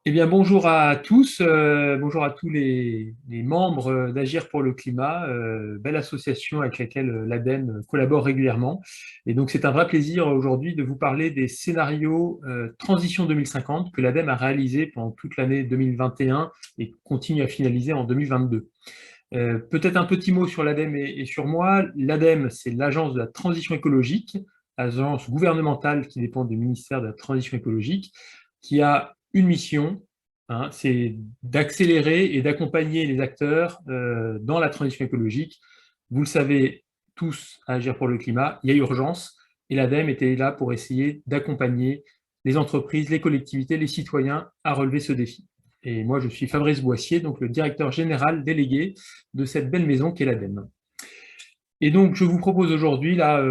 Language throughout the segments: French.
Eh bien, bonjour à tous, bonjour à tous les membres d'Agir pour le climat, belle association avec laquelle l'ADEME collabore régulièrement. Et donc, c'est un vrai plaisir aujourd'hui de vous parler des scénarios Transition 2050 que l'ADEME a réalisé pendant toute l'année 2021 et continue à finaliser en 2022. Peut-être un petit mot sur l'ADEME et sur moi. L'ADEME, c'est l'agence de la transition écologique, agence gouvernementale qui dépend du ministère de la transition écologique, qui a une mission, hein, c'est d'accélérer et d'accompagner les acteurs dans la transition écologique. Vous le savez tous, à Agir pour le climat, il y a urgence, et l'ADEME était là pour essayer d'accompagner les entreprises, les collectivités, les citoyens à relever ce défi. Et moi, je suis Fabrice Boissier, donc le directeur général délégué de cette belle maison qu'est l'ADEME. Et donc, je vous propose aujourd'hui, là,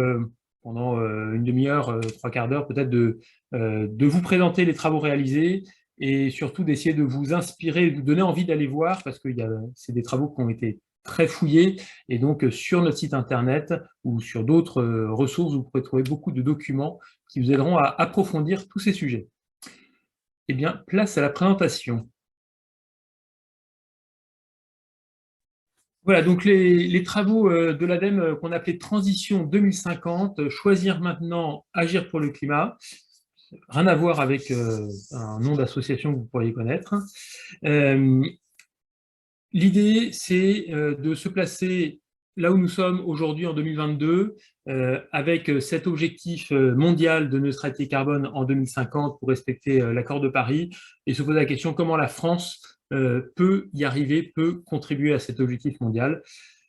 pendant une demi-heure, trois quarts d'heure peut-être, de vous présenter les travaux réalisés et surtout d'essayer de vous inspirer, de vous donner envie d'aller voir, parce que c'est des travaux qui ont été très fouillés, et donc sur notre site internet ou sur d'autres ressources, vous pourrez trouver beaucoup de documents qui vous aideront à approfondir tous ces sujets. Eh bien, place à la présentation. Voilà, donc les travaux de l'ADEME qu'on appelait Transition 2050, choisir maintenant, agir pour le climat, rien à voir avec un nom d'association que vous pourriez connaître. L'idée, c'est de se placer là où nous sommes aujourd'hui en 2022, avec cet objectif mondial de neutralité carbone en 2050 pour respecter l'accord de Paris, et se poser la question comment la France peut y arriver, peut contribuer à cet objectif mondial.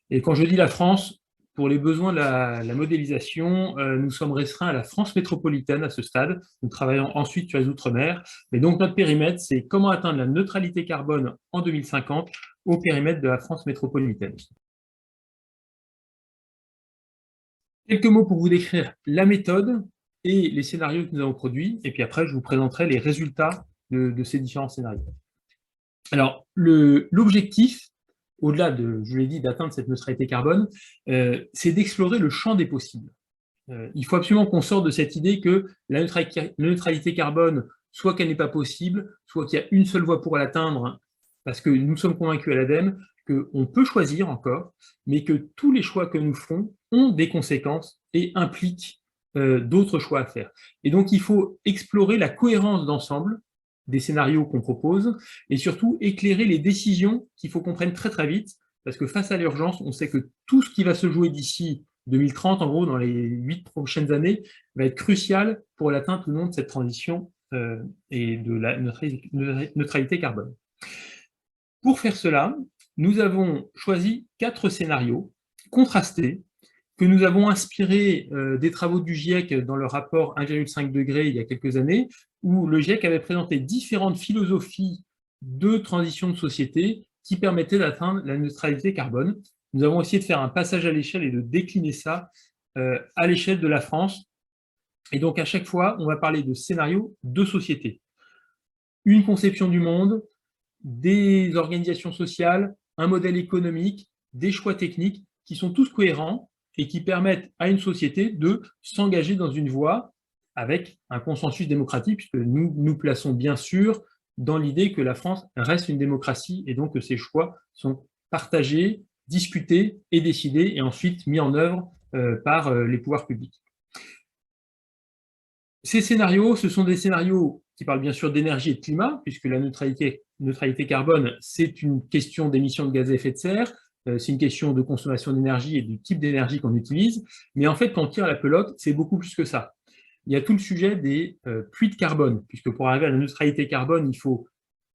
Et quand je dis la France, pour les besoins de la modélisation, nous sommes restreints à la France métropolitaine à ce stade. Nous travaillons ensuite sur les Outre-mer. Mais donc notre périmètre, c'est comment atteindre la neutralité carbone en 2050 au périmètre de la France métropolitaine. Quelques mots pour vous décrire la méthode et les scénarios que nous avons produits, et puis après, je vous présenterai les résultats de ces différents scénarios. Alors, l'objectif, au-delà de, je l'ai dit, d'atteindre cette neutralité carbone, c'est d'explorer le champ des possibles. Il faut absolument qu'on sorte de cette idée que la neutralité carbone, soit qu'elle n'est pas possible, soit qu'il y a une seule voie pour l'atteindre, parce que nous sommes convaincus à l'ADEME qu'on peut choisir encore, mais que tous les choix que nous ferons ont des conséquences et impliquent d'autres choix à faire. Et donc, il faut explorer la cohérence d'ensemble des scénarios qu'on propose, et surtout éclairer les décisions qu'il faut qu'on prenne très très vite, parce que face à l'urgence, on sait que tout ce qui va se jouer d'ici 2030, en gros, dans les 8 prochaines années, va être crucial pour l'atteinte ou non de cette transition et de la neutralité carbone. Pour faire cela, nous avons choisi 4 scénarios contrastés que nous avons inspirés des travaux du GIEC dans le rapport 1,5 degré il y a quelques années, où le GIEC avait présenté différentes philosophies de transition de société qui permettaient d'atteindre la neutralité carbone. Nous avons essayé de faire un passage à l'échelle et de décliner ça à l'échelle de la France. Et donc, à chaque fois, on va parler de scénarios de société. Une conception du monde, des organisations sociales, un modèle économique, des choix techniques qui sont tous cohérents et qui permettent à une société de s'engager dans une voie avec un consensus démocratique, puisque nous nous plaçons bien sûr dans l'idée que la France reste une démocratie et donc que ces choix sont partagés, discutés et décidés et ensuite mis en œuvre par les pouvoirs publics. Ces scénarios, ce sont des scénarios qui parlent bien sûr d'énergie et de climat, puisque la neutralité carbone, c'est une question d'émissions de gaz à effet de serre, c'est une question de consommation d'énergie et du type d'énergie qu'on utilise, mais en fait, quand on tire la pelote, c'est beaucoup plus que ça. Il y a tout le sujet des puits de carbone, puisque pour arriver à la neutralité carbone, il faut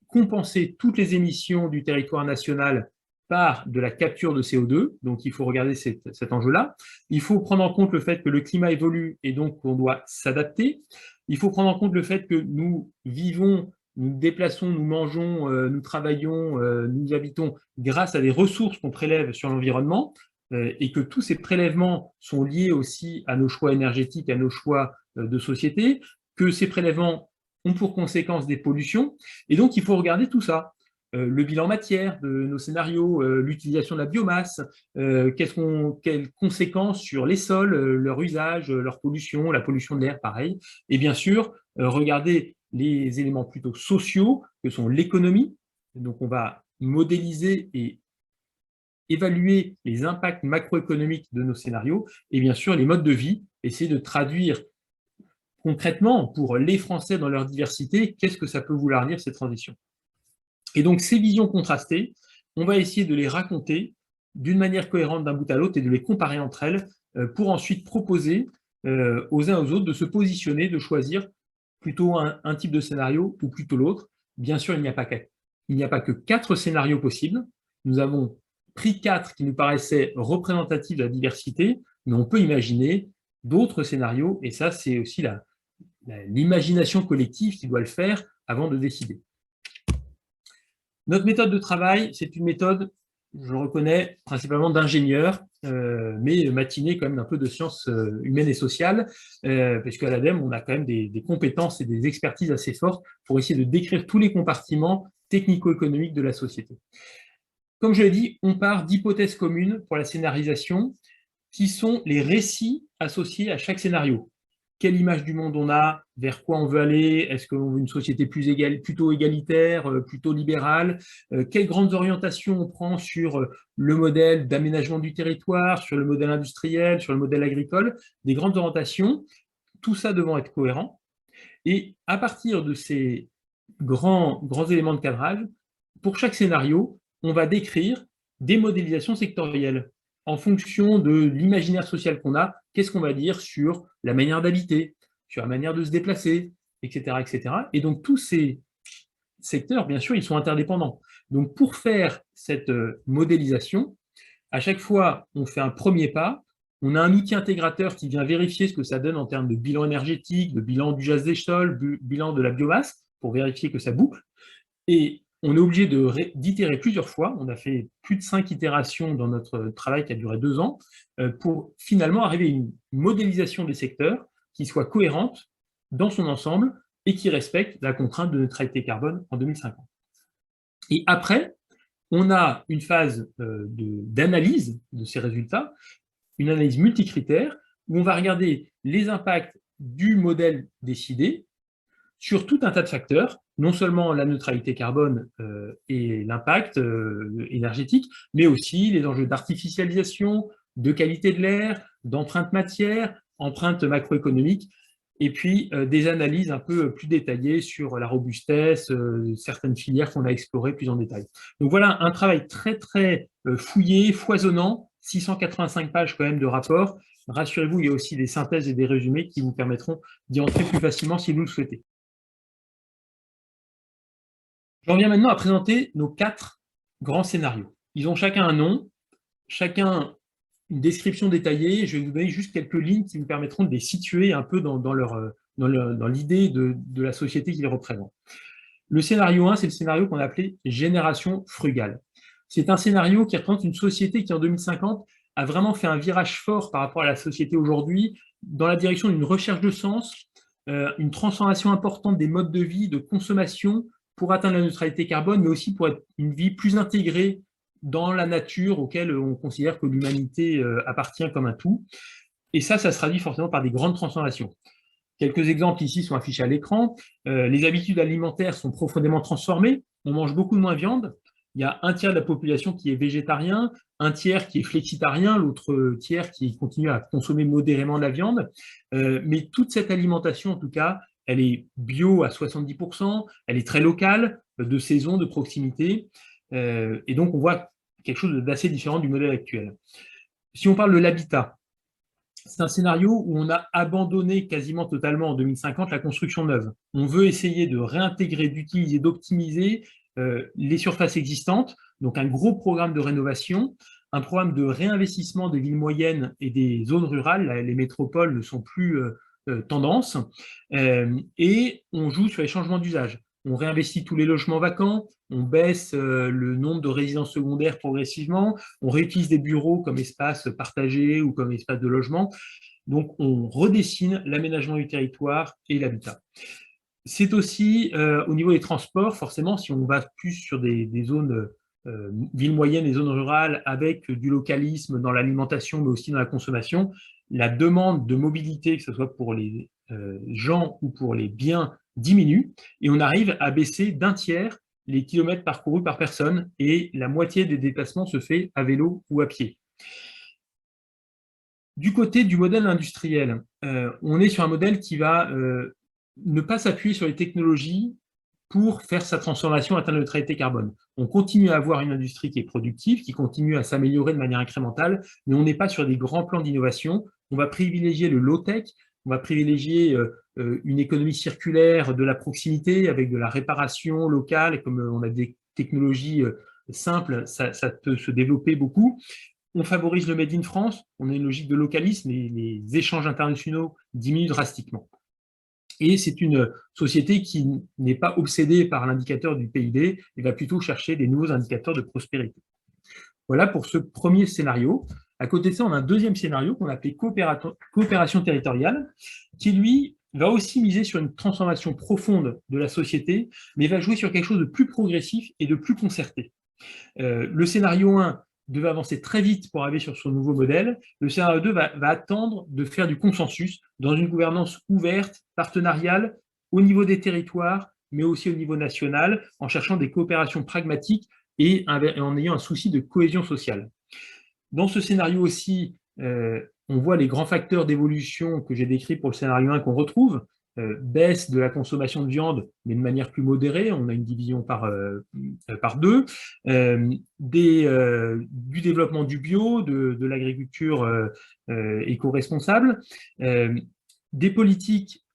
compenser toutes les émissions du territoire national par de la capture de CO2, donc il faut regarder cet enjeu-là. Il faut prendre en compte le fait que le climat évolue et donc on doit s'adapter. Il faut prendre en compte le fait que nous vivons, nous déplaçons, nous mangeons, nous travaillons, nous habitons grâce à des ressources qu'on prélève sur l'environnement et que tous ces prélèvements sont liés aussi à nos choix énergétiques, à nos choix de société, que ces prélèvements ont pour conséquence des pollutions, et donc il faut regarder tout ça. Le bilan matière de nos scénarios, l'utilisation de la biomasse, quelles conséquences sur les sols, leur usage, leur pollution, la pollution de l'air, pareil. Et bien sûr, regarder les éléments plutôt sociaux, que sont l'économie. Donc, on va modéliser et évaluer les impacts macroéconomiques de nos scénarios, et bien sûr, les modes de vie, essayer de traduire concrètement, pour les Français dans leur diversité, qu'est-ce que ça peut vouloir dire, ces transitions. Et donc, ces visions contrastées, on va essayer de les raconter d'une manière cohérente d'un bout à l'autre et de les comparer entre elles pour ensuite proposer aux uns aux autres de se positionner, de choisir plutôt un type de scénario ou plutôt l'autre. Bien sûr, il n'y a pas que 4 scénarios possibles. Nous avons pris 4 qui nous paraissaient représentatifs de la diversité, mais on peut imaginer d'autres scénarios, et ça, c'est aussi l'imagination collective qui doit le faire avant de décider. Notre méthode de travail, c'est une méthode, je le reconnais, principalement d'ingénieur, mais matinée quand même d'un peu de sciences humaines et sociales, puisqu'à l'ADEME, on a quand même des compétences et des expertises assez fortes pour essayer de décrire tous les compartiments technico-économiques de la société. Comme je l'ai dit, on part d'hypothèses communes pour la scénarisation, qui sont les récits associés à chaque scénario. Quelle image du monde on a, vers quoi on veut aller, est-ce qu'on veut une société plutôt égalitaire, plutôt libérale, quelles grandes orientations on prend sur le modèle d'aménagement du territoire, sur le modèle industriel, sur le modèle agricole, des grandes orientations, tout ça devant être cohérent. Et à partir de ces grands éléments de cadrage, pour chaque scénario, on va décrire des modélisations sectorielles en fonction de l'imaginaire social qu'on a, qu'est-ce qu'on va dire sur la manière d'habiter, sur la manière de se déplacer, etc., etc. Et donc, tous ces secteurs, bien sûr, ils sont interdépendants. Donc, pour faire cette modélisation, à chaque fois, on fait un premier pas, on a un outil intégrateur qui vient vérifier ce que ça donne en termes de bilan énergétique, de bilan du gaz des sols, bilan de la biomasse, pour vérifier que ça boucle. Et on est obligé d'itérer plusieurs fois. On a fait plus de 5 itérations dans notre travail qui a duré 2 ans, pour finalement arriver à une modélisation des secteurs qui soit cohérente dans son ensemble et qui respecte la contrainte de neutralité carbone en 2050. Et après, on a une phase d'analyse de ces résultats, une analyse multicritère, où on va regarder les impacts du modèle décidé sur tout un tas de facteurs, non seulement la neutralité carbone et l'impact énergétique, mais aussi les enjeux d'artificialisation, de qualité de l'air, d'empreinte matière, empreinte macroéconomique, et puis des analyses un peu plus détaillées sur la robustesse, certaines filières qu'on a explorées plus en détail. Donc voilà un travail très très fouillé, foisonnant, 685 pages quand même de rapport. Rassurez-vous, il y a aussi des synthèses et des résumés qui vous permettront d'y entrer plus facilement si vous le souhaitez. J'en viens maintenant à présenter nos 4 grands scénarios. Ils ont chacun un nom, chacun une description détaillée. Je vais vous donner juste quelques lignes qui vous permettront de les situer un peu dans l'idée de la société qu'ils représentent. Le scénario 1, c'est le scénario qu'on a appelé « Génération frugale ». C'est un scénario qui représente une société qui, en 2050, a vraiment fait un virage fort par rapport à la société aujourd'hui, dans la direction d'une recherche de sens, une transformation importante des modes de vie, de consommation, pour atteindre la neutralité carbone, mais aussi pour être une vie plus intégrée dans la nature auquel on considère que l'humanité appartient comme un tout. Et ça se traduit forcément par des grandes transformations. Quelques exemples ici sont affichés à l'écran. Les habitudes alimentaires sont profondément transformées. On mange beaucoup de moins de viande. Il y a un tiers de la population qui est végétarien, un tiers qui est flexitarien, l'autre tiers qui continue à consommer modérément de la viande. Mais toute cette alimentation, en tout cas, elle est bio à 70%, elle est très locale, de saison, de proximité. Et donc, on voit quelque chose d'assez différent du modèle actuel. Si on parle de l'habitat, c'est un scénario où on a abandonné quasiment totalement en 2050 la construction neuve. On veut essayer de réintégrer, d'utiliser, d'optimiser les surfaces existantes, donc un gros programme de rénovation, un programme de réinvestissement des villes moyennes et des zones rurales. Les métropoles ne sont plus tendance, et on joue sur les changements d'usage. On réinvestit tous les logements vacants, on baisse le nombre de résidences secondaires progressivement, on réutilise des bureaux comme espace partagé ou comme espace de logement. Donc, on redessine l'aménagement du territoire et l'habitat. C'est aussi, au niveau des transports, forcément, si on va plus sur des zones villes moyennes et zones rurales avec du localisme dans l'alimentation, mais aussi dans la consommation, la demande de mobilité, que ce soit pour les gens ou pour les biens, diminue et on arrive à baisser d'un tiers les kilomètres parcourus par personne et la moitié des déplacements se fait à vélo ou à pied. Du côté du modèle industriel, on est sur un modèle qui va ne pas s'appuyer sur les technologies pour faire sa transformation à atteindre la neutralité carbone. On continue à avoir une industrie qui est productive, qui continue à s'améliorer de manière incrémentale, mais on n'est pas sur des grands plans d'innovation. On va privilégier le low-tech, on va privilégier une économie circulaire de la proximité avec de la réparation locale, et comme on a des technologies simples, ça peut se développer beaucoup. On favorise le Made in France, on a une logique de localisme, et les échanges internationaux diminuent drastiquement. Et c'est une société qui n'est pas obsédée par l'indicateur du PIB et va plutôt chercher des nouveaux indicateurs de prospérité. Voilà pour ce premier scénario. À côté de ça, on a un deuxième scénario qu'on appelle coopération territoriale, qui lui va aussi miser sur une transformation profonde de la société, mais va jouer sur quelque chose de plus progressif et de plus concerté. Le scénario 1 devait avancer très vite pour arriver sur son nouveau modèle. Le scénario 2 va attendre de faire du consensus dans une gouvernance ouverte, partenariale, au niveau des territoires, mais aussi au niveau national, en cherchant des coopérations pragmatiques et en ayant un souci de cohésion sociale. Dans ce scénario aussi, on voit les grands facteurs d'évolution que j'ai décrits pour le scénario 1 qu'on retrouve. Baisse de la consommation de viande, mais de manière plus modérée, on a une division par deux, du développement du bio, de l'agriculture éco-responsable, des politiques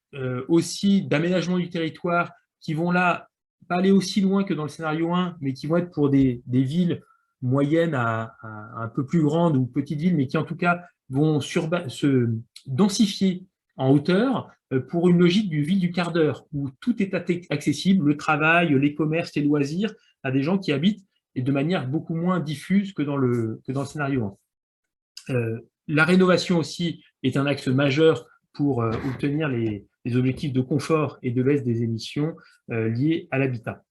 aussi d'aménagement du territoire qui vont là pas aller aussi loin que dans le scénario 1, mais qui vont être pour des villes moyennes à un peu plus grandes ou petites villes, mais qui en tout cas vont se densifier en hauteur pour une logique du ville du quart d'heure, où tout est accessible, le travail, les commerces, les loisirs, à des gens qui habitent et de manière beaucoup moins diffuse que dans le scénario 1. La rénovation aussi est un axe majeur pour obtenir les objectifs de confort et de baisse des émissions liées à l'habitat.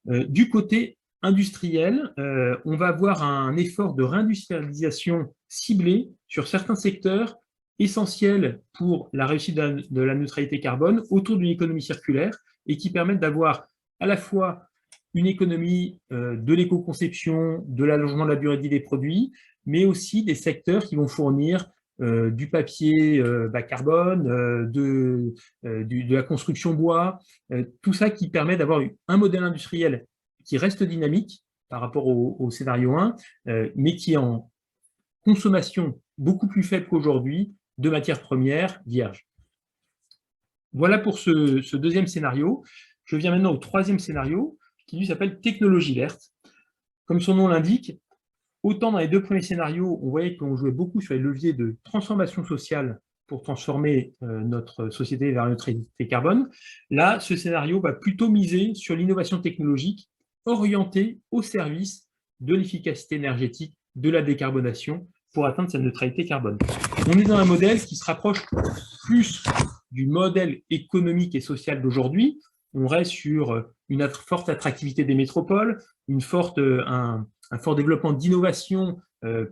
Du côté industriel, on va avoir un effort de réindustrialisation ciblé sur certains secteurs essentiels pour la réussite de la neutralité carbone autour d'une économie circulaire et qui permettent d'avoir à la fois une économie de l'éco-conception, de l'allongement de la durée de vie des produits, mais aussi des secteurs qui vont fournir du papier bas carbone, de la construction bois, tout ça qui permet d'avoir un modèle industriel qui reste dynamique par rapport au scénario 1, mais qui est en consommation beaucoup plus faible qu'aujourd'hui de matières premières vierges. Voilà pour ce deuxième scénario. Je viens maintenant au troisième scénario, qui lui s'appelle technologie verte. Comme son nom l'indique, autant dans les deux premiers scénarios, on voyait qu'on jouait beaucoup sur les leviers de transformation sociale pour transformer notre société vers la neutralité carbone. Là, ce scénario va plutôt miser sur l'innovation technologique orientée au service de l'efficacité énergétique, de la décarbonation pour atteindre cette neutralité carbone. On est dans un modèle qui se rapproche plus du modèle économique et social d'aujourd'hui. On reste sur une forte attractivité des métropoles, un fort développement d'innovation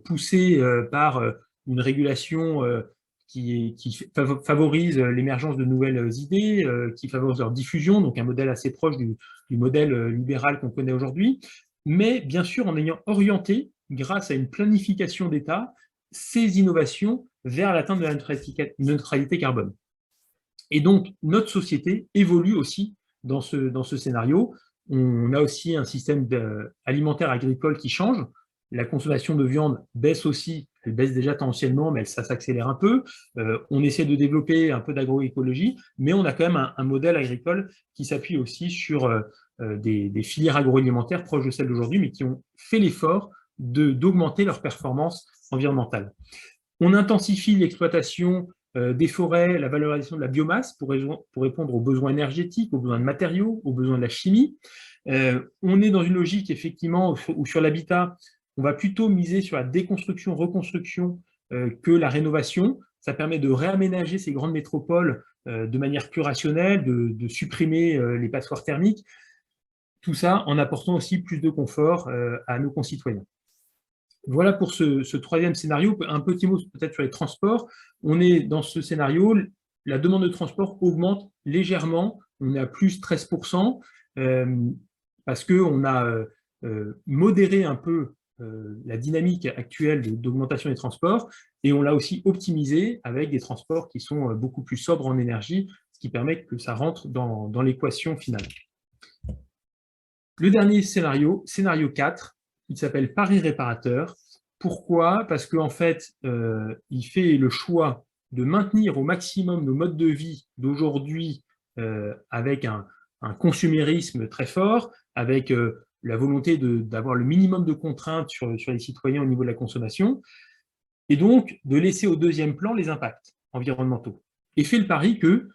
poussé par une régulation qui favorise l'émergence de nouvelles idées, qui favorise leur diffusion, donc un modèle assez proche du modèle libéral qu'on connaît aujourd'hui, mais bien sûr en ayant orienté, grâce à une planification d'État, ces innovations vers l'atteinte de la neutralité carbone. Et donc, notre société évolue aussi dans ce scénario. On a aussi un système alimentaire agricole qui change. La consommation de viande baisse aussi. Elle baisse déjà tendanciellement, mais ça s'accélère un peu. On essaie de développer un peu d'agroécologie, mais on a quand même un modèle agricole qui s'appuie aussi sur des filières agroalimentaires proches de celles d'aujourd'hui, mais qui ont fait l'effort d'augmenter leur performance environnementale. On intensifie l'exploitation des forêts, la valorisation de la biomasse pour répondre aux besoins énergétiques, aux besoins de matériaux, aux besoins de la chimie. On est dans une logique, effectivement, où sur l'habitat, on va plutôt miser sur la déconstruction, reconstruction que la rénovation. Ça permet de réaménager ces grandes métropoles de manière plus rationnelle, de supprimer les passoires thermiques. Tout ça en apportant aussi plus de confort à nos concitoyens. Voilà pour ce troisième scénario. Un petit mot peut-être sur les transports. On est dans ce scénario, la demande de transport augmente légèrement, on est à plus 13%, parce qu'on a modéré un peu la dynamique actuelle d'augmentation des transports, et on l'a aussi optimisé avec des transports qui sont beaucoup plus sobres en énergie, ce qui permet que ça rentre dans l'équation finale. Le dernier scénario, scénario 4, il s'appelle Paris réparateur. Pourquoi? Parce qu'en fait, il fait le choix de maintenir au maximum nos modes de vie d'aujourd'hui avec un consumérisme très fort, avec la volonté d'avoir le minimum de contraintes sur les citoyens au niveau de la consommation, et donc de laisser au deuxième plan les impacts environnementaux. Et fait le pari que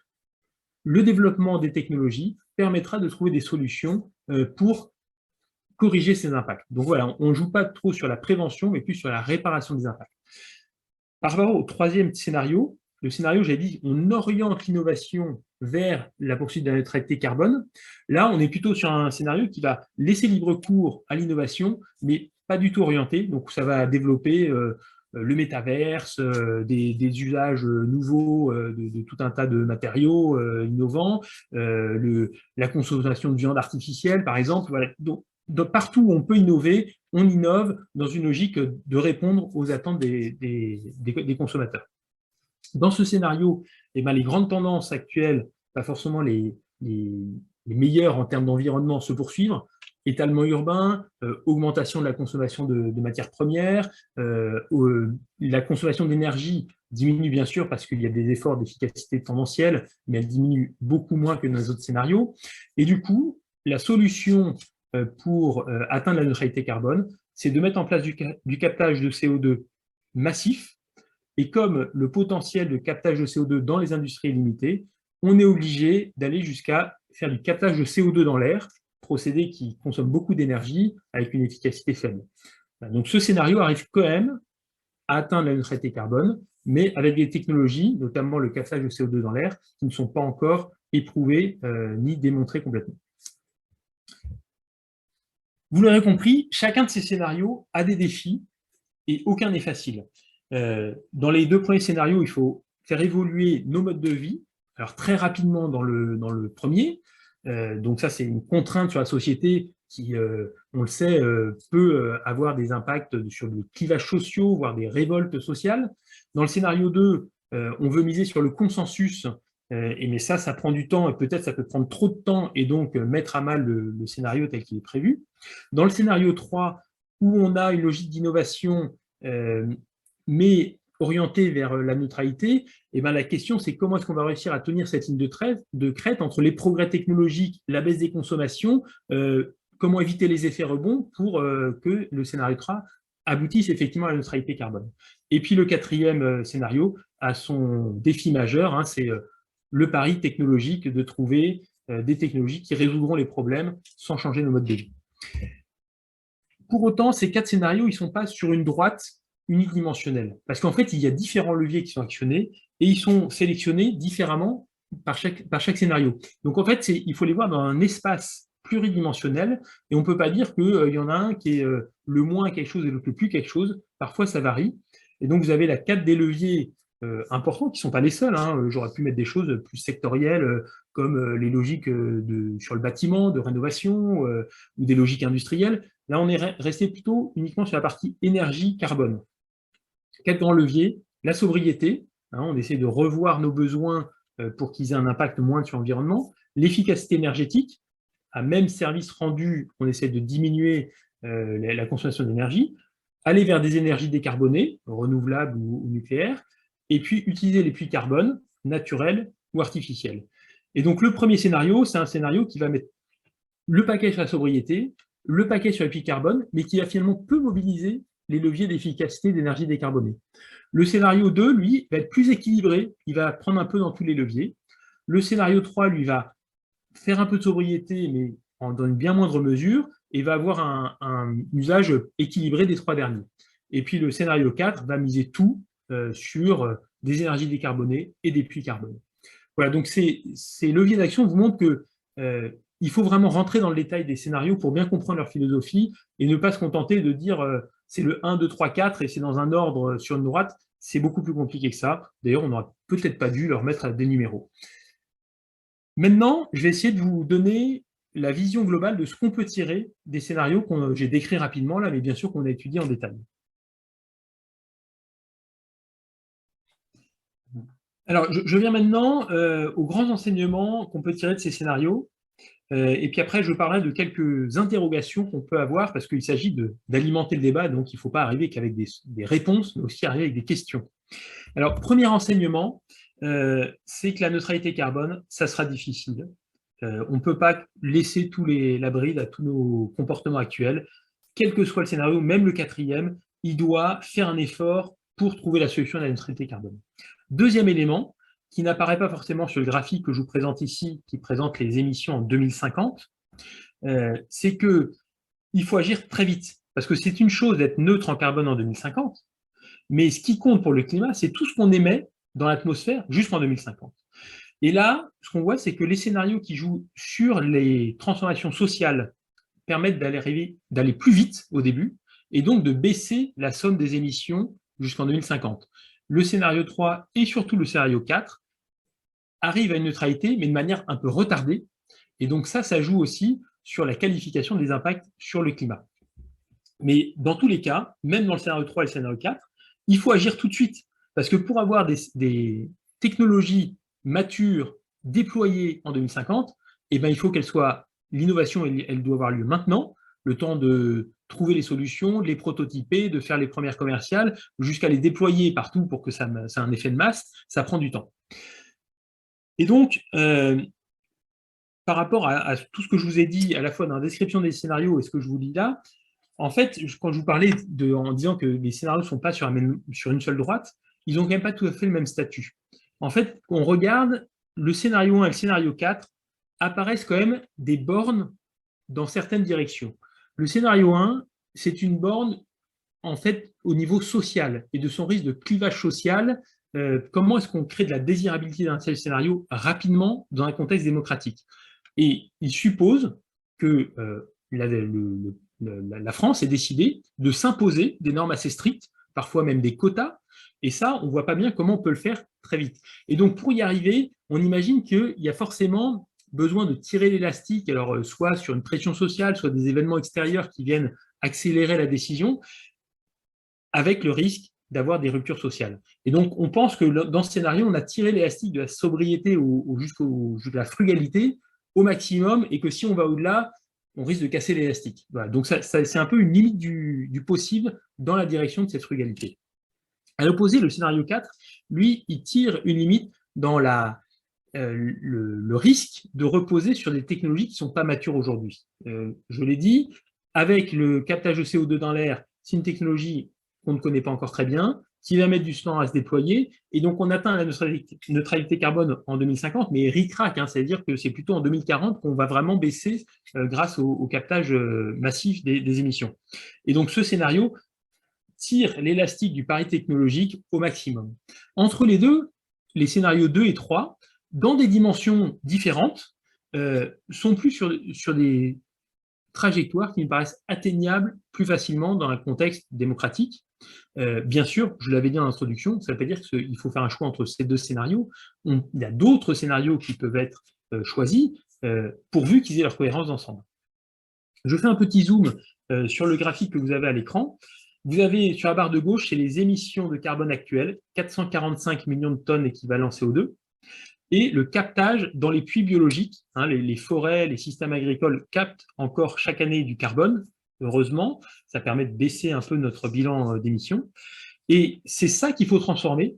le développement des technologies permettra de trouver des solutions pour corriger ces impacts. Donc voilà, on ne joue pas trop sur la prévention, mais plus sur la réparation des impacts. Par rapport au troisième scénario, le scénario, j'ai dit, on oriente l'innovation vers la poursuite de la neutralité carbone. Là, on est plutôt sur un scénario qui va laisser libre cours à l'innovation, mais pas du tout orienté. Donc, ça va développer le métaverse, des usages nouveaux de tout un tas de matériaux innovants, la consommation de viande artificielle, par exemple. Voilà. Donc, partout où on peut innover, on innove dans une logique de répondre aux attentes des consommateurs. Dans ce scénario, eh ben, les grandes tendances actuelles, pas forcément les meilleures en termes d'environnement, se poursuivent. Étalement urbain, augmentation de la consommation de matières premières, la consommation d'énergie diminue bien sûr parce qu'il y a des efforts d'efficacité tendancielle, mais elle diminue beaucoup moins que dans les autres scénarios. Et du coup, la solution pour atteindre la neutralité carbone, c'est de mettre en place du captage de CO2 massif. Et comme le potentiel de captage de CO2 dans les industries est limité, on est obligé d'aller jusqu'à faire du captage de CO2 dans l'air, procédé qui consomme beaucoup d'énergie avec une efficacité faible. Donc ce scénario arrive quand même à atteindre la neutralité carbone, mais avec des technologies, notamment le captage de CO2 dans l'air, qui ne sont pas encore éprouvées ni démontrées complètement. Vous l'aurez compris, chacun de ces scénarios a des défis et aucun n'est facile. Dans les deux premiers scénarios, il faut faire évoluer nos modes de vie, alors très rapidement dans le premier, donc ça c'est une contrainte sur la société qui, on le sait, peut avoir des impacts sur les clivages sociaux, voire des révoltes sociales. Dans le scénario 2, on veut miser sur le consensus, mais ça prend du temps, et peut-être ça peut prendre trop de temps, et donc mettre à mal le scénario tel qu'il est prévu. Dans le scénario 3, où on a une logique d'innovation mais orienté vers la neutralité, et ben la question c'est comment est-ce qu'on va réussir à tenir cette ligne de crête entre les progrès technologiques, la baisse des consommations, comment éviter les effets rebonds pour que le scénario 3 aboutisse effectivement à la neutralité carbone. Et puis le quatrième scénario a son défi majeur, hein, c'est le pari technologique de trouver des technologies qui résoudront les problèmes sans changer nos modes de vie. Pour autant, ces quatre scénarios, ils ne sont pas sur une droite unidimensionnelle. Parce qu'en fait, il y a différents leviers qui sont actionnés et ils sont sélectionnés différemment par chaque scénario. Donc en fait, il faut les voir dans un espace pluridimensionnel et on ne peut pas dire qu'il y en a un qui est le moins quelque chose et l'autre le plus quelque chose. Parfois, ça varie. Et donc, vous avez la 4 des leviers importants qui ne sont pas les seuls. Hein. J'aurais pu mettre des choses plus sectorielles comme les logiques sur le bâtiment, de rénovation ou des logiques industrielles. Là, on est resté plutôt uniquement sur la partie énergie-carbone. Quatre grands leviers, la sobriété, hein, on essaie de revoir nos besoins pour qu'ils aient un impact moindre sur l'environnement, l'efficacité énergétique, à même service rendu, on essaie de diminuer la consommation d'énergie, aller vers des énergies décarbonées, renouvelables ou nucléaires, et puis utiliser les puits carbone, naturels ou artificiels. Et donc le premier scénario, c'est un scénario qui va mettre le paquet sur la sobriété, le paquet sur les puits carbone, mais qui va finalement peu mobiliser les leviers d'efficacité d'énergie décarbonée. Le scénario 2, lui, va être plus équilibré, il va prendre un peu dans tous les leviers. Le scénario 3, lui, va faire un peu de sobriété, mais dans une bien moindre mesure, et va avoir un usage équilibré des trois derniers. Et puis le scénario 4 va miser tout sur des énergies décarbonées et des puits carbonés. Voilà, donc ces leviers d'action vous montrent que il faut vraiment rentrer dans le détail des scénarios pour bien comprendre leur philosophie et ne pas se contenter de dire c'est le 1, 2, 3, 4, et c'est dans un ordre sur une droite. C'est beaucoup plus compliqué que ça. D'ailleurs, on n'aurait peut-être pas dû leur mettre des numéros. Maintenant, je vais essayer de vous donner la vision globale de ce qu'on peut tirer des scénarios que j'ai décrits rapidement, là, mais bien sûr qu'on a étudié en détail. Alors, je viens maintenant aux grands enseignements qu'on peut tirer de ces scénarios. Et puis après, je parlerai de quelques interrogations qu'on peut avoir, parce qu'il s'agit d'alimenter le débat, donc il ne faut pas arriver qu'avec des réponses, mais aussi arriver avec des questions. Alors, premier enseignement, c'est que la neutralité carbone, ça sera difficile. On ne peut pas laisser la bride à tous nos comportements actuels. Quel que soit le scénario, même le quatrième, il doit faire un effort pour trouver la solution à la neutralité carbone. Deuxième élément, qui n'apparaît pas forcément sur le graphique que je vous présente ici, qui présente les émissions en 2050, c'est qu'il faut agir très vite. Parce que c'est une chose d'être neutre en carbone en 2050, mais ce qui compte pour le climat, c'est tout ce qu'on émet dans l'atmosphère jusqu'en 2050. Et là, ce qu'on voit, c'est que les scénarios qui jouent sur les transformations sociales permettent d'aller plus vite au début, et donc de baisser la somme des émissions jusqu'en 2050. Le scénario 3 et surtout le scénario 4 arrivent à une neutralité, mais de manière un peu retardée, et donc ça joue aussi sur la qualification des impacts sur le climat. Mais dans tous les cas, même dans le scénario 3 et le scénario 4, il faut agir tout de suite, parce que pour avoir des technologies matures déployées en 2050, eh ben, il faut l'innovation, elle doit avoir lieu maintenant, le temps de trouver les solutions, de les prototyper, de faire les premières commerciales, jusqu'à les déployer partout pour que ça ait un effet de masse, ça prend du temps. Et donc, par rapport à tout ce que je vous ai dit, à la fois dans la description des scénarios et ce que je vous dis là, en fait, quand je vous parlais en disant que les scénarios ne sont pas sur une seule droite, ils n'ont quand même pas tout à fait le même statut. En fait, on regarde le scénario 1 et le scénario 4, apparaissent quand même des bornes dans certaines directions. Le scénario 1, c'est une borne en fait au niveau social et de son risque de clivage social. Comment est-ce qu'on crée de la désirabilité d'un tel scénario rapidement dans un contexte démocratique? Et il suppose que la France ait décidé de s'imposer des normes assez strictes, parfois même des quotas, et ça, on ne voit pas bien comment on peut le faire très vite. Et donc, pour y arriver, on imagine qu'il y a forcément besoin de tirer l'élastique, alors soit sur une pression sociale, soit des événements extérieurs qui viennent accélérer la décision, avec le risque d'avoir des ruptures sociales. Et donc, on pense que dans ce scénario, on a tiré l'élastique de la sobriété jusqu'à la frugalité au maximum, et que si on va au-delà, on risque de casser l'élastique. Voilà. Donc, c'est un peu une limite du possible dans la direction de cette frugalité. À l'opposé, le scénario 4, lui, il tire une limite dans le risque de reposer sur des technologies qui ne sont pas matures aujourd'hui. Je l'ai dit, avec le captage de CO2 dans l'air, c'est une technologie qu'on ne connaît pas encore très bien, qui va mettre du temps à se déployer, et donc on atteint la neutralité carbone en 2050, mais ric-rac, hein, c'est-à-dire que c'est plutôt en 2040 qu'on va vraiment baisser grâce au captage massif des émissions. Et donc ce scénario tire l'élastique du pari technologique au maximum. Entre les deux, les scénarios 2 et 3, dans des dimensions différentes, sont plus sur des trajectoires qui me paraissent atteignables plus facilement dans un contexte démocratique. Bien sûr, je l'avais dit en introduction, ça ne veut pas dire qu'il faut faire un choix entre ces deux scénarios. Il y a d'autres scénarios qui peuvent être choisis, pourvu qu'ils aient leur cohérence d'ensemble. Je fais un petit zoom sur le graphique que vous avez à l'écran. Vous avez sur la barre de gauche, c'est les émissions de carbone actuelles, 445 millions de tonnes équivalent CO2, et le captage dans les puits biologiques. Hein, les forêts, les systèmes agricoles captent encore chaque année du carbone, heureusement, ça permet de baisser un peu notre bilan d'émissions. Et c'est ça qu'il faut transformer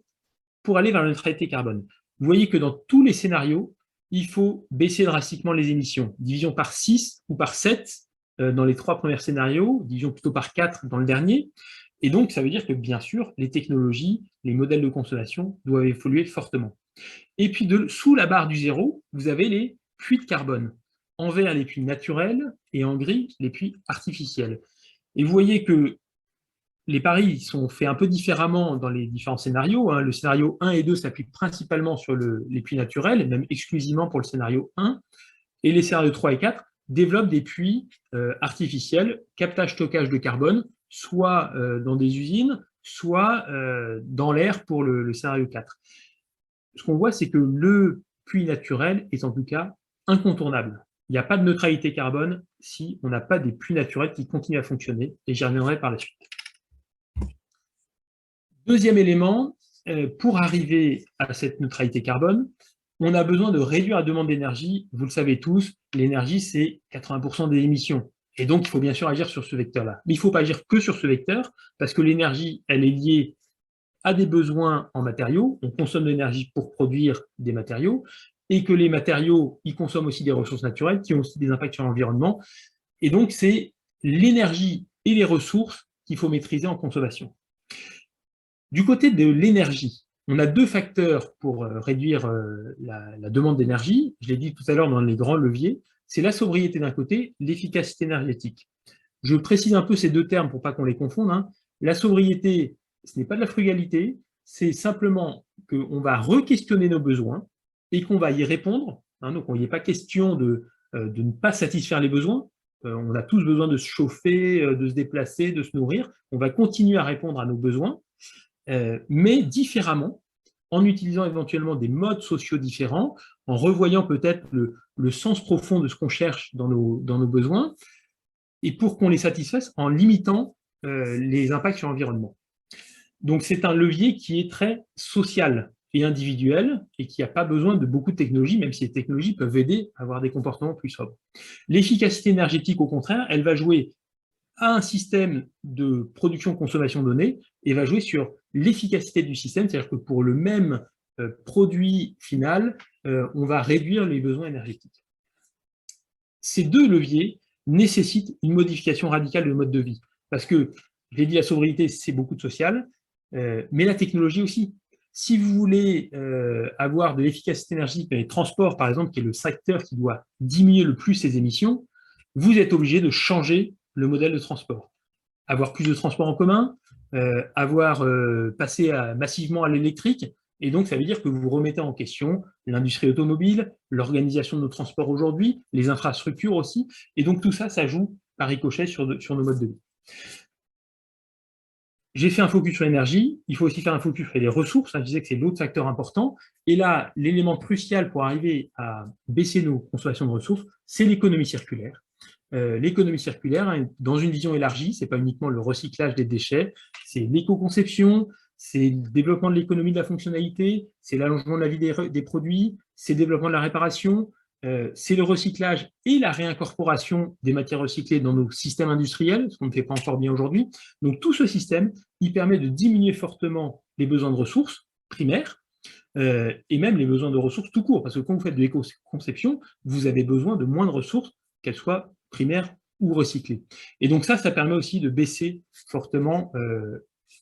pour aller vers la neutralité carbone. Vous voyez que dans tous les scénarios, il faut baisser drastiquement les émissions. Division par 6 ou par 7 dans les 3 premiers scénarios, division plutôt par 4 dans le dernier. Et donc, ça veut dire que, bien sûr, les technologies, les modèles de consommation doivent évoluer fortement. Et puis, sous la barre du zéro, vous avez les puits de carbone. En vert, les puits naturels, et en gris, les puits artificiels. Et vous voyez que les paris sont faits un peu différemment dans les différents scénarios. Hein. Le scénario 1 et 2 s'appuient principalement sur les puits naturels, et même exclusivement pour le scénario 1. Et les scénarios 3 et 4 développent des puits artificiels, captage-stockage de carbone, soit dans des usines, soit dans l'air pour le scénario 4. Ce qu'on voit, c'est que le puits naturel est en tout cas incontournable. Il n'y a pas de neutralité carbone si on n'a pas des puits naturels qui continuent à fonctionner, et j'y reviendrai par la suite. Deuxième élément, pour arriver à cette neutralité carbone, on a besoin de réduire la demande d'énergie. Vous le savez tous, l'énergie, c'est 80% des émissions. Et donc, il faut bien sûr agir sur ce vecteur-là. Mais il ne faut pas agir que sur ce vecteur, parce que l'énergie, elle est liée à des besoins en matériaux. On consomme de l'énergie pour produire des matériaux, et que les matériaux, ils consomment aussi des ressources naturelles qui ont aussi des impacts sur l'environnement. Et donc, c'est l'énergie et les ressources qu'il faut maîtriser en consommation. Du côté de l'énergie, on a deux facteurs pour réduire la demande d'énergie. Je l'ai dit tout à l'heure dans les grands leviers. C'est la sobriété d'un côté, l'efficacité énergétique. Je précise un peu ces deux termes pour pas qu'on les confonde. La sobriété, ce n'est pas de la frugalité, c'est simplement qu'on va re-questionner nos besoins et qu'on va y répondre. Donc, il n'est pas question de ne pas satisfaire les besoins. On a tous besoin de se chauffer, de se déplacer, de se nourrir. On va continuer à répondre à nos besoins, mais différemment, en utilisant éventuellement des modes sociaux différents, en revoyant peut-être le sens profond de ce qu'on cherche dans nos besoins, et pour qu'on les satisfasse en limitant les impacts sur l'environnement. Donc c'est un levier qui est très social et individuel et qui n'a pas besoin de beaucoup de technologies, même si les technologies peuvent aider à avoir des comportements plus sobres. L'efficacité énergétique, au contraire, elle va jouer à un système de production-consommation donnée et va jouer sur l'efficacité du système, c'est-à-dire que pour le même produit final, on va réduire les besoins énergétiques. Ces deux leviers nécessitent une modification radicale de mode de vie. Parce que, je l'ai dit, la sobriété, c'est beaucoup de social, mais la technologie aussi. Si vous voulez avoir de l'efficacité énergétique dans les transports, par exemple, qui est le secteur qui doit diminuer le plus ses émissions, vous êtes obligé de changer le modèle de transport. Avoir plus de transports en commun, passer massivement à l'électrique, et donc ça veut dire que vous remettez en question l'industrie automobile, l'organisation de nos transports aujourd'hui, les infrastructures aussi, et donc tout ça, ça joue par ricochet sur nos modes de vie. J'ai fait un focus sur l'énergie, il faut aussi faire un focus sur les ressources, je disais que c'est l'autre facteur important, et là, l'élément crucial pour arriver à baisser nos consommations de ressources, c'est l'économie circulaire. L'économie circulaire, dans une vision élargie, ce n'est pas uniquement le recyclage des déchets, c'est l'éco-conception, c'est le développement de l'économie de la fonctionnalité, c'est l'allongement de la vie des produits, c'est le développement de la réparation, c'est le recyclage et la réincorporation des matières recyclées dans nos systèmes industriels, ce qu'on ne fait pas encore bien aujourd'hui. Donc tout ce système, il permet de diminuer fortement les besoins de ressources primaires, et même les besoins de ressources tout court, parce que quand vous faites de l'éco-conception, vous avez besoin de moins de ressources, qu'elles soient primaires ou recyclées. Et donc ça permet aussi de baisser fortement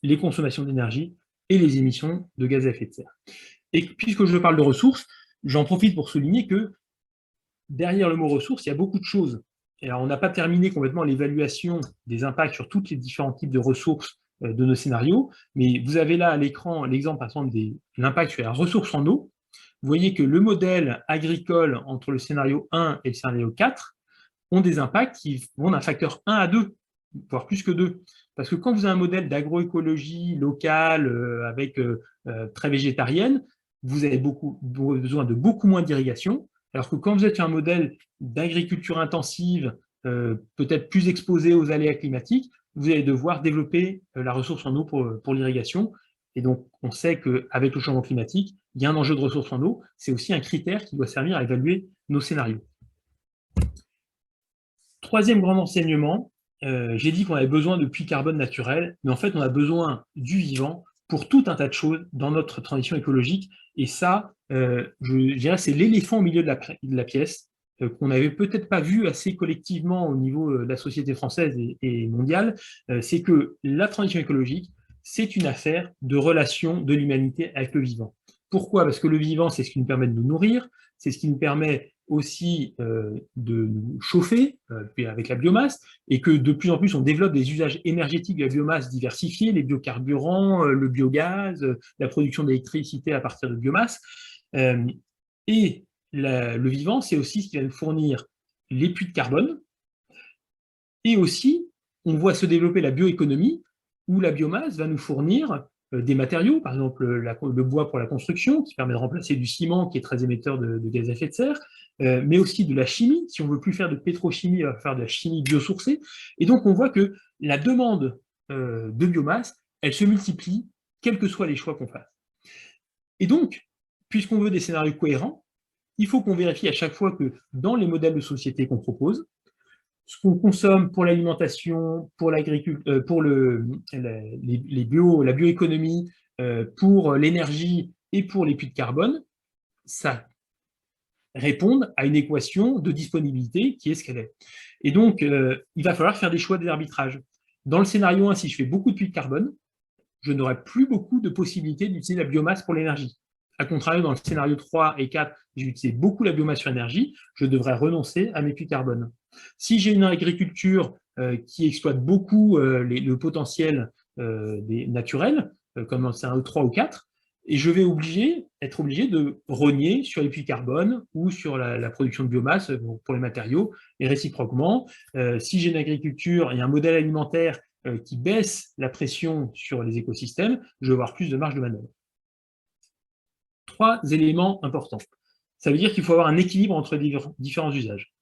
les consommations d'énergie et les émissions de gaz à effet de serre. Et puisque je parle de ressources, j'en profite pour souligner que derrière le mot ressources, il y a beaucoup de choses. Et alors, on n'a pas terminé complètement l'évaluation des impacts sur tous les différents types de ressources de nos scénarios, mais vous avez là à l'écran l'exemple, par exemple, de l'impact sur la ressource en eau. Vous voyez que le modèle agricole entre le scénario 1 et le scénario 4 ont des impacts qui vont d'un facteur 1 à 2, voire plus que 2. Parce que quand vous avez un modèle d'agroécologie locale, très végétarienne, vous avez besoin de beaucoup moins d'irrigation, alors que quand vous êtes sur un modèle d'agriculture intensive, peut-être plus exposé aux aléas climatiques, vous allez devoir développer la ressource en eau pour l'irrigation. Et donc, on sait qu'avec le changement climatique, il y a un enjeu de ressources en eau. C'est aussi un critère qui doit servir à évaluer nos scénarios. Troisième grand enseignement, j'ai dit qu'on avait besoin de puits carbone naturel, mais en fait, on a besoin du vivant pour tout un tas de choses dans notre transition écologique. Et ça, je dirais, c'est l'éléphant au milieu de la pièce, qu'on n'avait peut-être pas vu assez collectivement au niveau de la société française et mondiale. C'est que la transition écologique, c'est une affaire de relation de l'humanité avec le vivant. Pourquoi? Parce que le vivant, c'est ce qui nous permet de nous nourrir, c'est ce qui nous permet aussi de nous chauffer avec la biomasse, et que de plus en plus on développe des usages énergétiques de la biomasse diversifiés, les biocarburants, le biogaz, la production d'électricité à partir de biomasse. Et le vivant, c'est aussi ce qui va nous fournir les puits de carbone, et aussi on voit se développer la bioéconomie, où la biomasse va nous fournir des matériaux, par exemple le bois pour la construction, qui permet de remplacer du ciment, qui est très émetteur de gaz à effet de serre, mais aussi de la chimie. Si on ne veut plus faire de pétrochimie, on va faire de la chimie biosourcée. Et donc, on voit que la demande de biomasse, elle se multiplie, quels que soient les choix qu'on fasse. Et donc, puisqu'on veut des scénarios cohérents, il faut qu'on vérifie à chaque fois que dans les modèles de société qu'on propose, ce qu'on consomme pour l'alimentation, pour l'agriculture, pour la bioéconomie, pour l'énergie et pour les puits de carbone, ça réponde à une équation de disponibilité qui est ce qu'elle est. Et donc, il va falloir faire des choix d'arbitrage. Dans le scénario 1, si je fais beaucoup de puits de carbone, je n'aurai plus beaucoup de possibilités d'utiliser la biomasse pour l'énergie. A contrario, dans le scénario 3 et 4, j'ai utilisé beaucoup la biomasse sur l'énergie, je devrais renoncer à mes puits de carbone. Si j'ai une agriculture qui exploite beaucoup le potentiel naturel, comme dans le scénario 3 ou 4, et je vais être obligé de rogner sur les puits de carbone ou sur la production de biomasse pour les matériaux, et réciproquement, si j'ai une agriculture et un modèle alimentaire qui baisse la pression sur les écosystèmes, je vais avoir plus de marge de manœuvre. 3 éléments importants. Ça veut dire qu'il faut avoir un équilibre entre différents usages.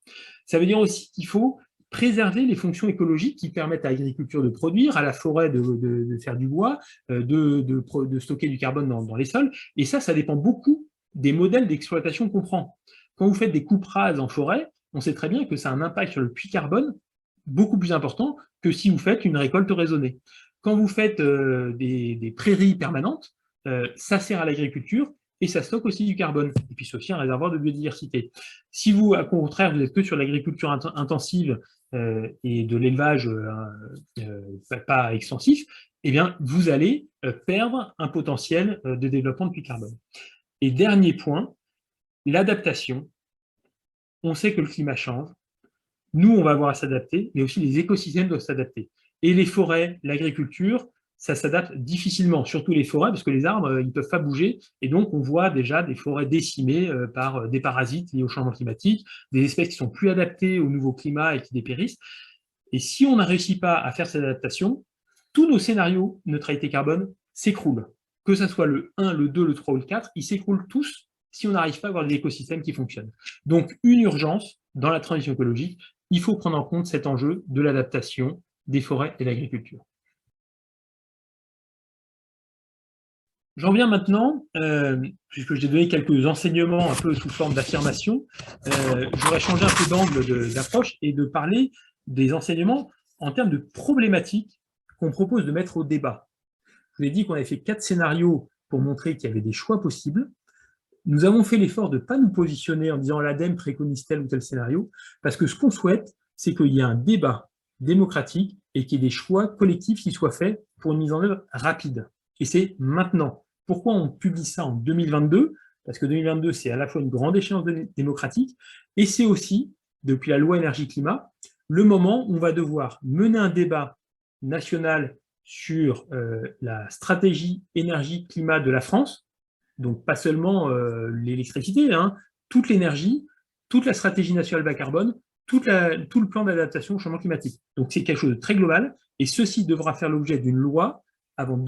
Ça veut dire aussi qu'il faut préserver les fonctions écologiques qui permettent à l'agriculture de produire, à la forêt de faire du bois, de stocker du carbone dans les sols. Et ça dépend beaucoup des modèles d'exploitation qu'on prend. Quand vous faites des coupes rases en forêt, on sait très bien que ça a un impact sur le puits carbone beaucoup plus important que si vous faites une récolte raisonnée. Quand vous faites des prairies permanentes, ça sert à l'agriculture et ça stocke aussi du carbone. Et puis c'est aussi un réservoir de biodiversité. Si vous, au contraire, vous êtes que sur l'agriculture intensive et de l'élevage pas extensif, eh bien, vous allez perdre un potentiel de développement de puits de carbone. Et dernier point, l'adaptation. On sait que le climat change. Nous, on va avoir à s'adapter, mais aussi les écosystèmes doivent s'adapter. Et les forêts, l'agriculture, ça s'adapte difficilement, surtout les forêts, parce que les arbres, ils ne peuvent pas bouger. Et donc, on voit déjà des forêts décimées par des parasites liés au changement climatique, des espèces qui sont plus adaptées au nouveau climat et qui dépérissent. Et si on n'a réussi pas à faire cette adaptation, tous nos scénarios neutralité carbone s'écroulent. Que ce soit le 1, le 2, le 3 ou le 4, ils s'écroulent tous si on n'arrive pas à avoir des écosystèmes qui fonctionnent. Donc, une urgence dans la transition écologique, il faut prendre en compte cet enjeu de l'adaptation des forêts et de l'agriculture. J'en viens maintenant, puisque j'ai donné quelques enseignements un peu sous forme d'affirmation, je voudrais changer un peu d'angle d'approche et de parler des enseignements en termes de problématiques qu'on propose de mettre au débat. Je vous ai dit qu'on avait fait 4 scénarios pour montrer qu'il y avait des choix possibles. Nous avons fait l'effort de ne pas nous positionner en disant l'ADEME préconise tel ou tel scénario, parce que ce qu'on souhaite, c'est qu'il y ait un débat démocratique et qu'il y ait des choix collectifs qui soient faits pour une mise en œuvre rapide. Et c'est maintenant. Pourquoi on publie ça en 2022? Parce que 2022, c'est à la fois une grande échéance démocratique, et c'est aussi, depuis la loi énergie-climat, le moment où on va devoir mener un débat national sur la stratégie énergie-climat de la France, donc pas seulement l'électricité, hein, toute l'énergie, toute la stratégie nationale bas carbone, tout le plan d'adaptation au changement climatique. Donc c'est quelque chose de très global, et ceci devra faire l'objet d'une loi avant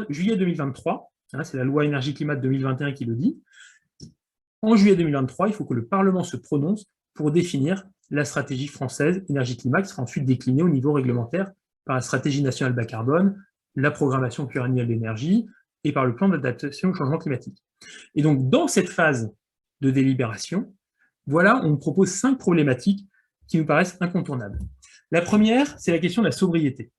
juillet 2023, hein, c'est la loi énergie-climat de 2021 qui le dit. En juillet 2023, il faut que le Parlement se prononce pour définir la stratégie française énergie-climat qui sera ensuite déclinée au niveau réglementaire par la stratégie nationale bas carbone, la programmation pluriannuelle d'énergie, et par le plan d'adaptation au changement climatique. Et donc, dans cette phase de délibération, voilà, on propose 5 problématiques qui nous paraissent incontournables. La première, c'est la question de la sobriété.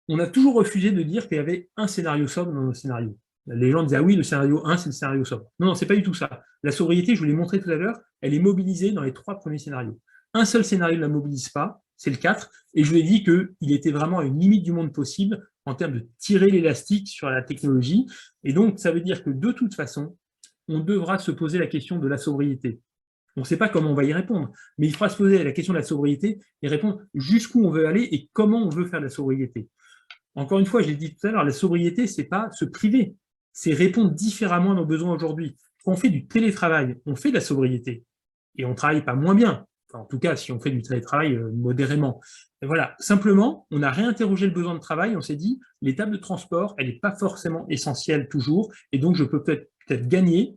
On a toujours refusé de dire qu'il y avait un scénario sobre dans nos scénarios. Les gens disaient, ah oui, le scénario 1, c'est le scénario sobre. Non, c'est pas du tout ça. La sobriété, je vous l'ai montré tout à l'heure, elle est mobilisée dans les 3 premiers scénarios. Un seul scénario ne la mobilise pas, c'est le 4, et je vous ai dit qu'il était vraiment à une limite du monde possible en termes de tirer l'élastique sur la technologie. Et donc, ça veut dire que de toute façon, on devra se poser la question de la sobriété. On ne sait pas comment on va y répondre, mais il faudra se poser la question de la sobriété et répondre jusqu'où on veut aller et comment on veut faire la sobriété. Encore une fois, je l'ai dit tout à l'heure, la sobriété, ce n'est pas se priver, c'est répondre différemment à nos besoins aujourd'hui. Quand on fait du télétravail, on fait de la sobriété et on ne travaille pas moins bien. Enfin, en tout cas, si on fait du télétravail modérément. Voilà, simplement, on a réinterrogé le besoin de travail, on s'est dit, l'étape de transport, elle n'est pas forcément essentielle toujours, et donc je peux peut-être gagner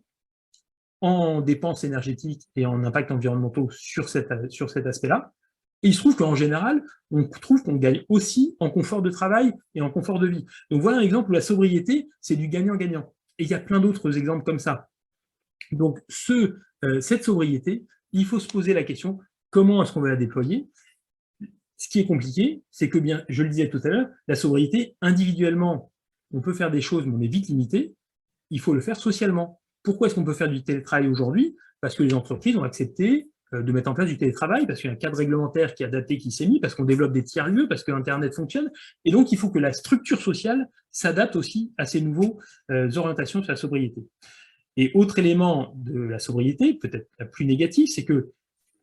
en dépenses énergétiques et en impacts environnementaux sur cet aspect-là. Et il se trouve qu'en général, on trouve qu'on gagne aussi en confort de travail et en confort de vie. Donc voilà un exemple où la sobriété, c'est du gagnant-gagnant. Et il y a plein d'autres exemples comme ça. Donc cette sobriété, il faut se poser la question, comment est-ce qu'on va la déployer? Ce qui est compliqué, c'est que, bien, je le disais tout à l'heure, la sobriété, individuellement, on peut faire des choses, mais on est vite limité. Il faut le faire socialement. Pourquoi est-ce qu'on peut faire du télétravail aujourd'hui? Parce que les entreprises ont accepté de mettre en place du télétravail, parce qu'il y a un cadre réglementaire qui est adapté, qui s'est mis, parce qu'on développe des tiers-lieux, parce que Internet fonctionne. Et donc, il faut que la structure sociale s'adapte aussi à ces nouvelles orientations sur la sobriété. Et autre élément de la sobriété, peut-être la plus négative, c'est que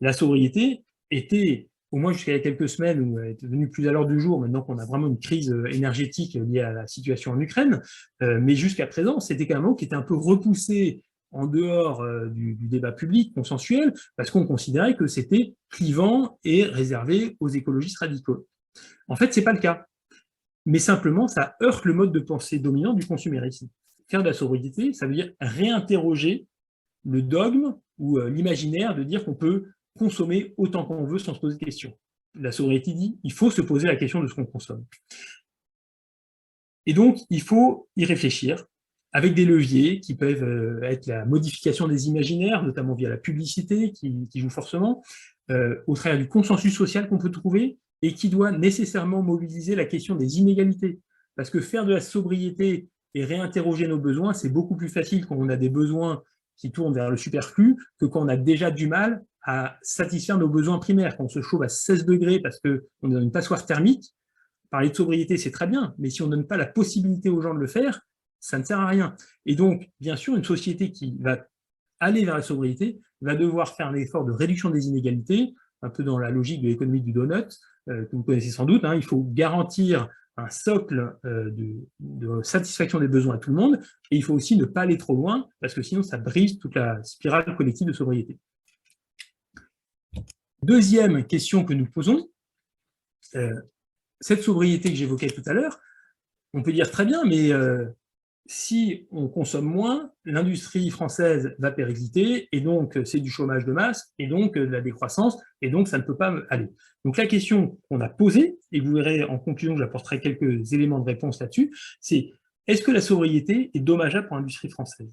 la sobriété était, au moins jusqu'à il y a quelques semaines, où elle est devenue plus à l'ordre du jour, maintenant qu'on a vraiment une crise énergétique liée à la situation en Ukraine, mais jusqu'à présent, c'était quand même un mot qui était un peu repoussé en dehors du débat public consensuel, parce qu'on considérait que c'était clivant et réservé aux écologistes radicaux. En fait, ce n'est pas le cas. Mais simplement, ça heurte le mode de pensée dominant du consumérisme. Faire de la sobriété, ça veut dire réinterroger le dogme ou l'imaginaire de dire qu'on peut consommer autant qu'on veut sans se poser de questions. La sobriété dit il faut se poser la question de ce qu'on consomme. Et donc, il faut y réfléchir avec des leviers qui peuvent être la modification des imaginaires, notamment via la publicité qui joue forcément, au travers du consensus social qu'on peut trouver et qui doit nécessairement mobiliser la question des inégalités. Parce que faire de la sobriété et réinterroger nos besoins, c'est beaucoup plus facile quand on a des besoins qui tournent vers le superflu que quand on a déjà du mal à satisfaire nos besoins primaires. Quand on se chauffe à 16 degrés parce qu'on est dans une passoire thermique, parler de sobriété, c'est très bien, mais si on ne donne pas la possibilité aux gens de le faire, ça ne sert à rien. Et donc, bien sûr, une société qui va aller vers la sobriété va devoir faire un effort de réduction des inégalités, un peu dans la logique de l'économie du donut, que vous connaissez sans doute. Il faut garantir un socle de satisfaction des besoins à tout le monde, et il faut aussi ne pas aller trop loin, parce que sinon ça brise toute la spirale collective de sobriété. Deuxième question que nous posons, cette sobriété que j'évoquais tout à l'heure, on peut dire très bien, mais si on consomme moins, l'industrie française va péricliter, et donc c'est du chômage de masse, et donc de la décroissance, et donc ça ne peut pas aller. Donc la question qu'on a posée, et vous verrez en conclusion, j'apporterai quelques éléments de réponse là-dessus, c'est est-ce que la sobriété est dommageable pour l'industrie française?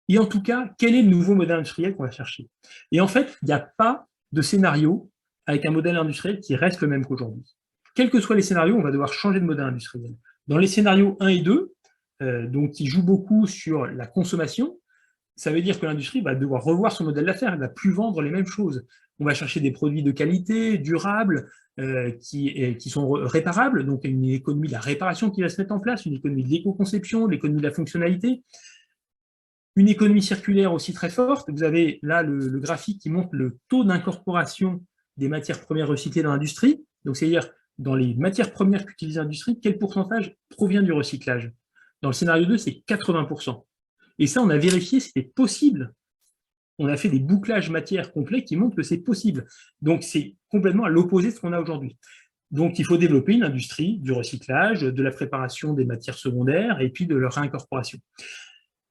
Et en tout cas, quel est le nouveau modèle industriel qu'on va chercher? Et en fait, il n'y a pas de scénario avec un modèle industriel qui reste le même qu'aujourd'hui. Quels que soient les scénarios, on va devoir changer de modèle industriel. Dans les scénarios 1 et 2, donc qui jouent beaucoup sur la consommation, ça veut dire que l'industrie va devoir revoir son modèle d'affaires, elle ne va plus vendre les mêmes choses. On va chercher des produits de qualité, durables, qui sont réparables, donc une économie de la réparation qui va se mettre en place, une économie de l'éco-conception, l'économie de la fonctionnalité, une économie circulaire aussi très forte. Vous avez là le graphique qui montre le taux d'incorporation des matières premières recyclées dans l'industrie, donc c'est-à-dire dans les matières premières qu'utilise l'industrie, quel pourcentage provient du recyclage? Dans le scénario 2, c'est 80%. Et ça, on a vérifié, c'était possible. On a fait des bouclages matières complets qui montrent que c'est possible. Donc, c'est complètement à l'opposé de ce qu'on a aujourd'hui. Donc, il faut développer une industrie du recyclage, de la préparation des matières secondaires et puis de leur réincorporation.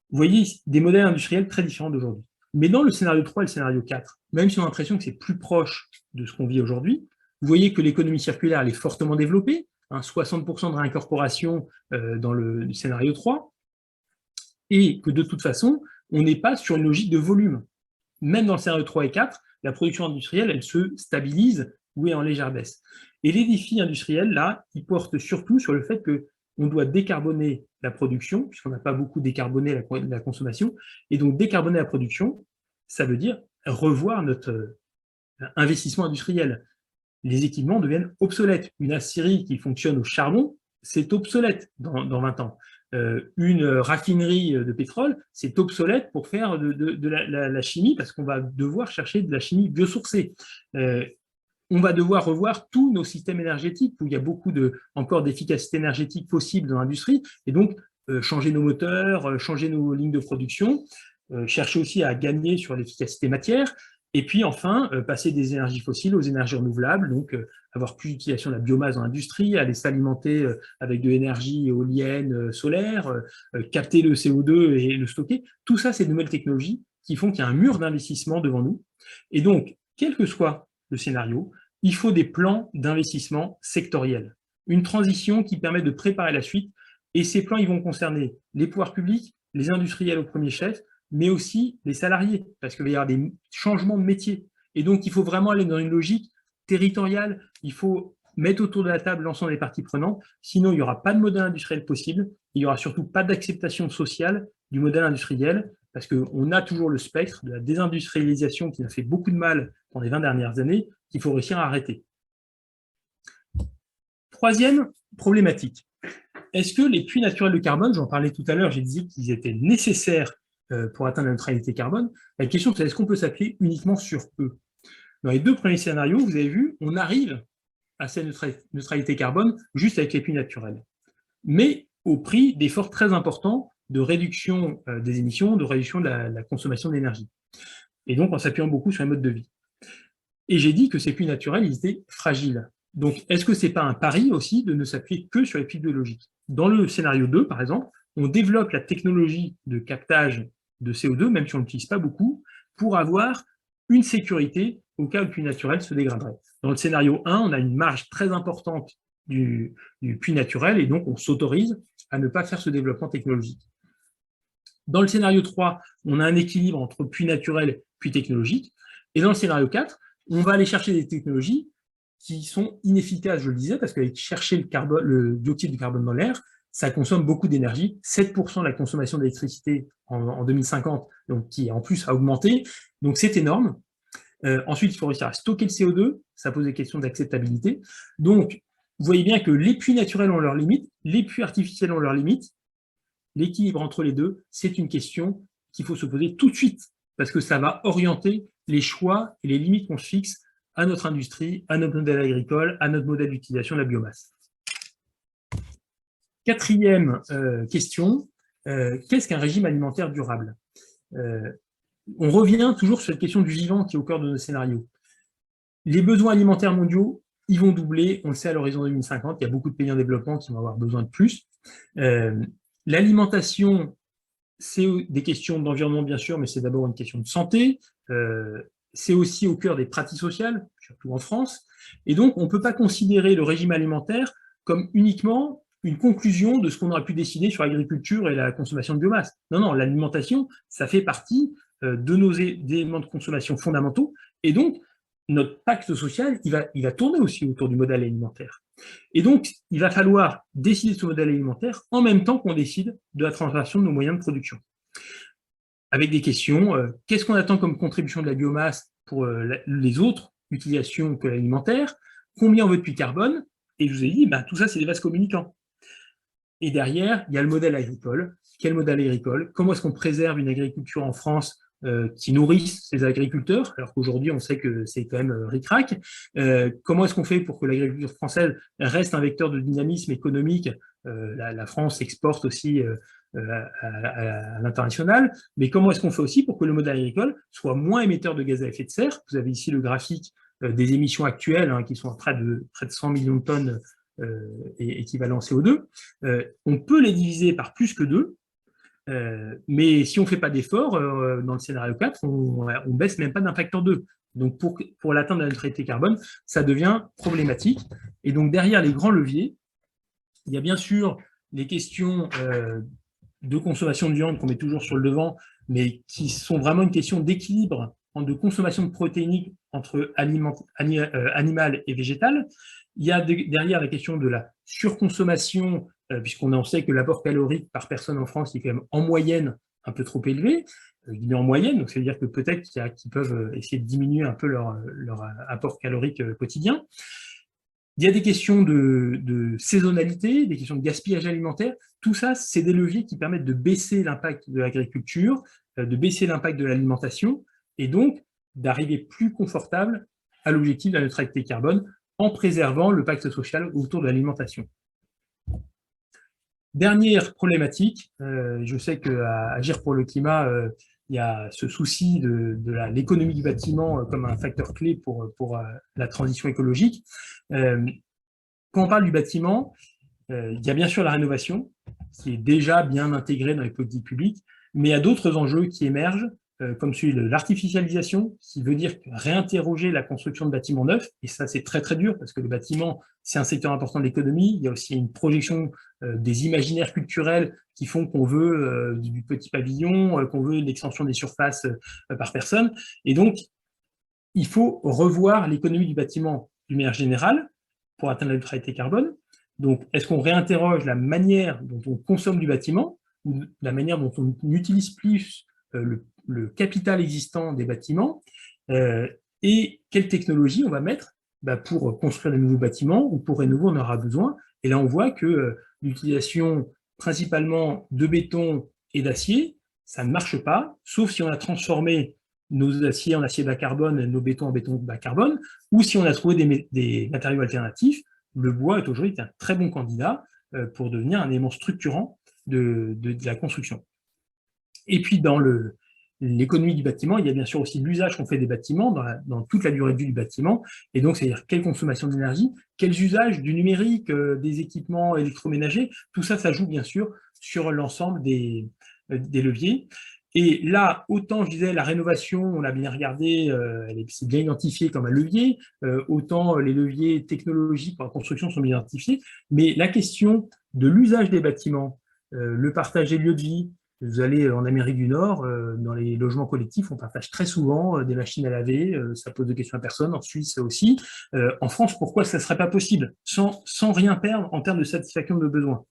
Vous voyez des modèles industriels très différents d'aujourd'hui. Mais dans le scénario 3 et le scénario 4, même si on a l'impression que c'est plus proche de ce qu'on vit aujourd'hui, vous voyez que l'économie circulaire elle est fortement développée, 60% de réincorporation dans le scénario 3, et que de toute façon, on n'est pas sur une logique de volume. Même dans le scénario 3 et 4, la production industrielle, elle se stabilise ou est en légère baisse. Et les défis industriels, là, ils portent surtout sur le fait qu'on doit décarboner la production, puisqu'on n'a pas beaucoup décarboné la consommation, et donc décarboner la production, ça veut dire revoir notre investissement industriel. Les équipements deviennent obsolètes. Une aciérie qui fonctionne au charbon, c'est obsolète dans 20 ans. Une raffinerie de pétrole, c'est obsolète pour faire de la chimie, parce qu'on va devoir chercher de la chimie biosourcée. On va devoir revoir tous nos systèmes énergétiques, où il y a beaucoup encore d'efficacité énergétique possible dans l'industrie, et donc changer nos moteurs, changer nos lignes de production, chercher aussi à gagner sur l'efficacité matière, Et puis enfin, passer des énergies fossiles aux énergies renouvelables, donc avoir plus d'utilisation de la biomasse dans l'industrie, aller s'alimenter avec de l'énergie éolienne, solaire, capter le CO2 et le stocker. Tout ça, c'est de nouvelles technologies qui font qu'il y a un mur d'investissement devant nous. Et donc, quel que soit le scénario, il faut des plans d'investissement sectoriels. Une transition qui permet de préparer la suite. Et ces plans, ils vont concerner les pouvoirs publics, les industriels au premier chef, mais aussi les salariés, parce qu'il va y avoir des changements de métier. Et donc, il faut vraiment aller dans une logique territoriale. Il faut mettre autour de la table l'ensemble des parties prenantes, sinon il n'y aura pas de modèle industriel possible, il n'y aura surtout pas d'acceptation sociale du modèle industriel, parce qu'on a toujours le spectre de la désindustrialisation qui a fait beaucoup de mal dans les 20 dernières années, qu'il faut réussir à arrêter. Troisième problématique. Est-ce que les puits naturels de carbone, j'en parlais tout à l'heure, j'ai dit qu'ils étaient nécessaires pour atteindre la neutralité carbone. La question, c'est est-ce qu'on peut s'appuyer uniquement sur eux? Dans les deux premiers scénarios, vous avez vu, on arrive à cette neutralité carbone juste avec les puits naturels, mais au prix d'efforts très importants de réduction des émissions, de réduction de la consommation d'énergie. Et donc, en s'appuyant beaucoup sur les modes de vie. Et j'ai dit que ces puits naturels, ils étaient fragiles. Donc, est-ce que ce n'est pas un pari aussi de ne s'appuyer que sur les puits biologiques? Dans le scénario 2, par exemple, on développe la technologie de captage de CO2, même si on ne l'utilise pas beaucoup, pour avoir une sécurité au cas où le puits naturel se dégraderait. Dans le scénario 1, on a une marge très importante du puits naturel et donc on s'autorise à ne pas faire ce développement technologique. Dans le scénario 3, on a un équilibre entre puits naturel et puits technologique. Et dans le scénario 4, on va aller chercher des technologies qui sont inefficaces, je le disais, parce qu'aller chercher le dioxyde de carbone dans l'air, ça consomme beaucoup d'énergie, 7% de la consommation d'électricité en 2050, donc qui en plus a augmenté, donc c'est énorme. Ensuite, il faut réussir à stocker le CO2, ça pose des questions d'acceptabilité. Donc, vous voyez bien que les puits naturels ont leurs limites, les puits artificiels ont leurs limites, l'équilibre entre les deux, c'est une question qu'il faut se poser tout de suite, parce que ça va orienter les choix et les limites qu'on se fixe à notre industrie, à notre modèle agricole, à notre modèle d'utilisation de la biomasse. Quatrième question, qu'est-ce qu'un régime alimentaire durable? On revient toujours sur cette question du vivant qui est au cœur de nos scénarios. Les besoins alimentaires mondiaux, ils vont doubler, on le sait à l'horizon 2050, il y a beaucoup de pays en développement qui vont avoir besoin de plus. L'alimentation, c'est des questions d'environnement bien sûr, mais c'est d'abord une question de santé, c'est aussi au cœur des pratiques sociales, surtout en France, et donc on ne peut pas considérer le régime alimentaire comme uniquement une conclusion de ce qu'on aurait pu décider sur l'agriculture et la consommation de biomasse. Non, non, l'alimentation, ça fait partie de nos éléments de consommation fondamentaux, et donc notre pacte social, il va tourner aussi autour du modèle alimentaire. Et donc, il va falloir décider de ce modèle alimentaire en même temps qu'on décide de la transformation de nos moyens de production. Avec des questions, qu'est-ce qu'on attend comme contribution de la biomasse pour les autres utilisations que l'alimentaire? Combien on veut de puits carbone? Et je vous ai dit, tout ça, c'est des vases communicants. Et derrière, il y a le modèle agricole. Quel modèle agricole? Comment est-ce qu'on préserve une agriculture en France qui nourrissent ces agriculteurs, alors qu'aujourd'hui, on sait que c'est quand même ric-rac. Comment est-ce qu'on fait pour que l'agriculture française reste un vecteur de dynamisme économique? La France exporte aussi à l'international, mais comment est-ce qu'on fait aussi pour que le modèle agricole soit moins émetteur de gaz à effet de serre? Vous avez ici le graphique des émissions actuelles, qui sont à près de 100 millions de tonnes équivalent CO2. On peut les diviser par plus que 2, mais si on ne fait pas d'effort, dans le scénario 4, on baisse même pas d'un facteur 2. Donc pour l'atteinte de la neutralité carbone, ça devient problématique. Et donc derrière les grands leviers, il y a bien sûr les questions de consommation de viande qu'on met toujours sur le devant, mais qui sont vraiment une question d'équilibre de consommation de protéines entre animal et végétal. Il y a derrière la question de la surconsommation, puisqu'on en sait que l'apport calorique par personne en France est quand même en moyenne un peu trop élevé. Il est en moyenne, donc ça veut dire que peut-être qu'il y a qui peuvent essayer de diminuer un peu leur apport calorique quotidien. Il y a des questions de saisonnalité, des questions de gaspillage alimentaire. Tout ça, c'est des leviers qui permettent de baisser l'impact de l'agriculture, de baisser l'impact de l'alimentation, et donc d'arriver plus confortable à l'objectif de la neutralité carbone en préservant le pacte social autour de l'alimentation. Dernière problématique, je sais qu'à Agir pour le climat, il y a ce souci de l'économie du bâtiment comme un facteur clé pour la transition écologique. Quand on parle du bâtiment, il y a bien sûr la rénovation, qui est déjà bien intégrée dans les politiques publiques, mais il y a d'autres enjeux qui émergent, comme celui de l'artificialisation, qui veut dire réinterroger la construction de bâtiments neufs, et ça c'est très très dur, parce que le bâtiment, c'est un secteur important de l'économie, il y a aussi une projection des imaginaires culturels qui font qu'on veut du petit pavillon, qu'on veut une extension des surfaces par personne, et donc il faut revoir l'économie du bâtiment d'une manière générale pour atteindre la neutralité carbone. Donc, est-ce qu'on réinterroge la manière dont on consomme du bâtiment, ou la manière dont on utilise plus le capital existant des bâtiments, et quelle technologie on va mettre pour construire de nouveaux bâtiments, ou pour rénover, on aura besoin. Et là, on voit que l'utilisation principalement de béton et d'acier, ça ne marche pas, sauf si on a transformé nos aciers en acier bas carbone, nos bétons en béton bas carbone, ou si on a trouvé des matériaux alternatifs. Le bois est aujourd'hui un très bon candidat pour devenir un élément structurant de la construction. Et puis, dans l'économie du bâtiment, il y a bien sûr aussi l'usage qu'on fait des bâtiments dans toute la durée de vie du bâtiment. Et donc, c'est-à-dire quelle consommation d'énergie, quels usages du numérique, des équipements électroménagers. Tout ça, ça joue bien sûr sur l'ensemble des leviers. Et là, autant je disais, la rénovation, on l'a bien regardé, c'est bien identifié comme un levier, autant les leviers technologiques pour la construction sont bien identifiés, mais la question de l'usage des bâtiments, le partage des lieux de vie, vous allez en Amérique du Nord, dans les logements collectifs, on partage très souvent des machines à laver, ça pose de questions à personne, en Suisse aussi. En France, pourquoi ça ne serait pas possible, sans rien perdre en termes de satisfaction de besoins?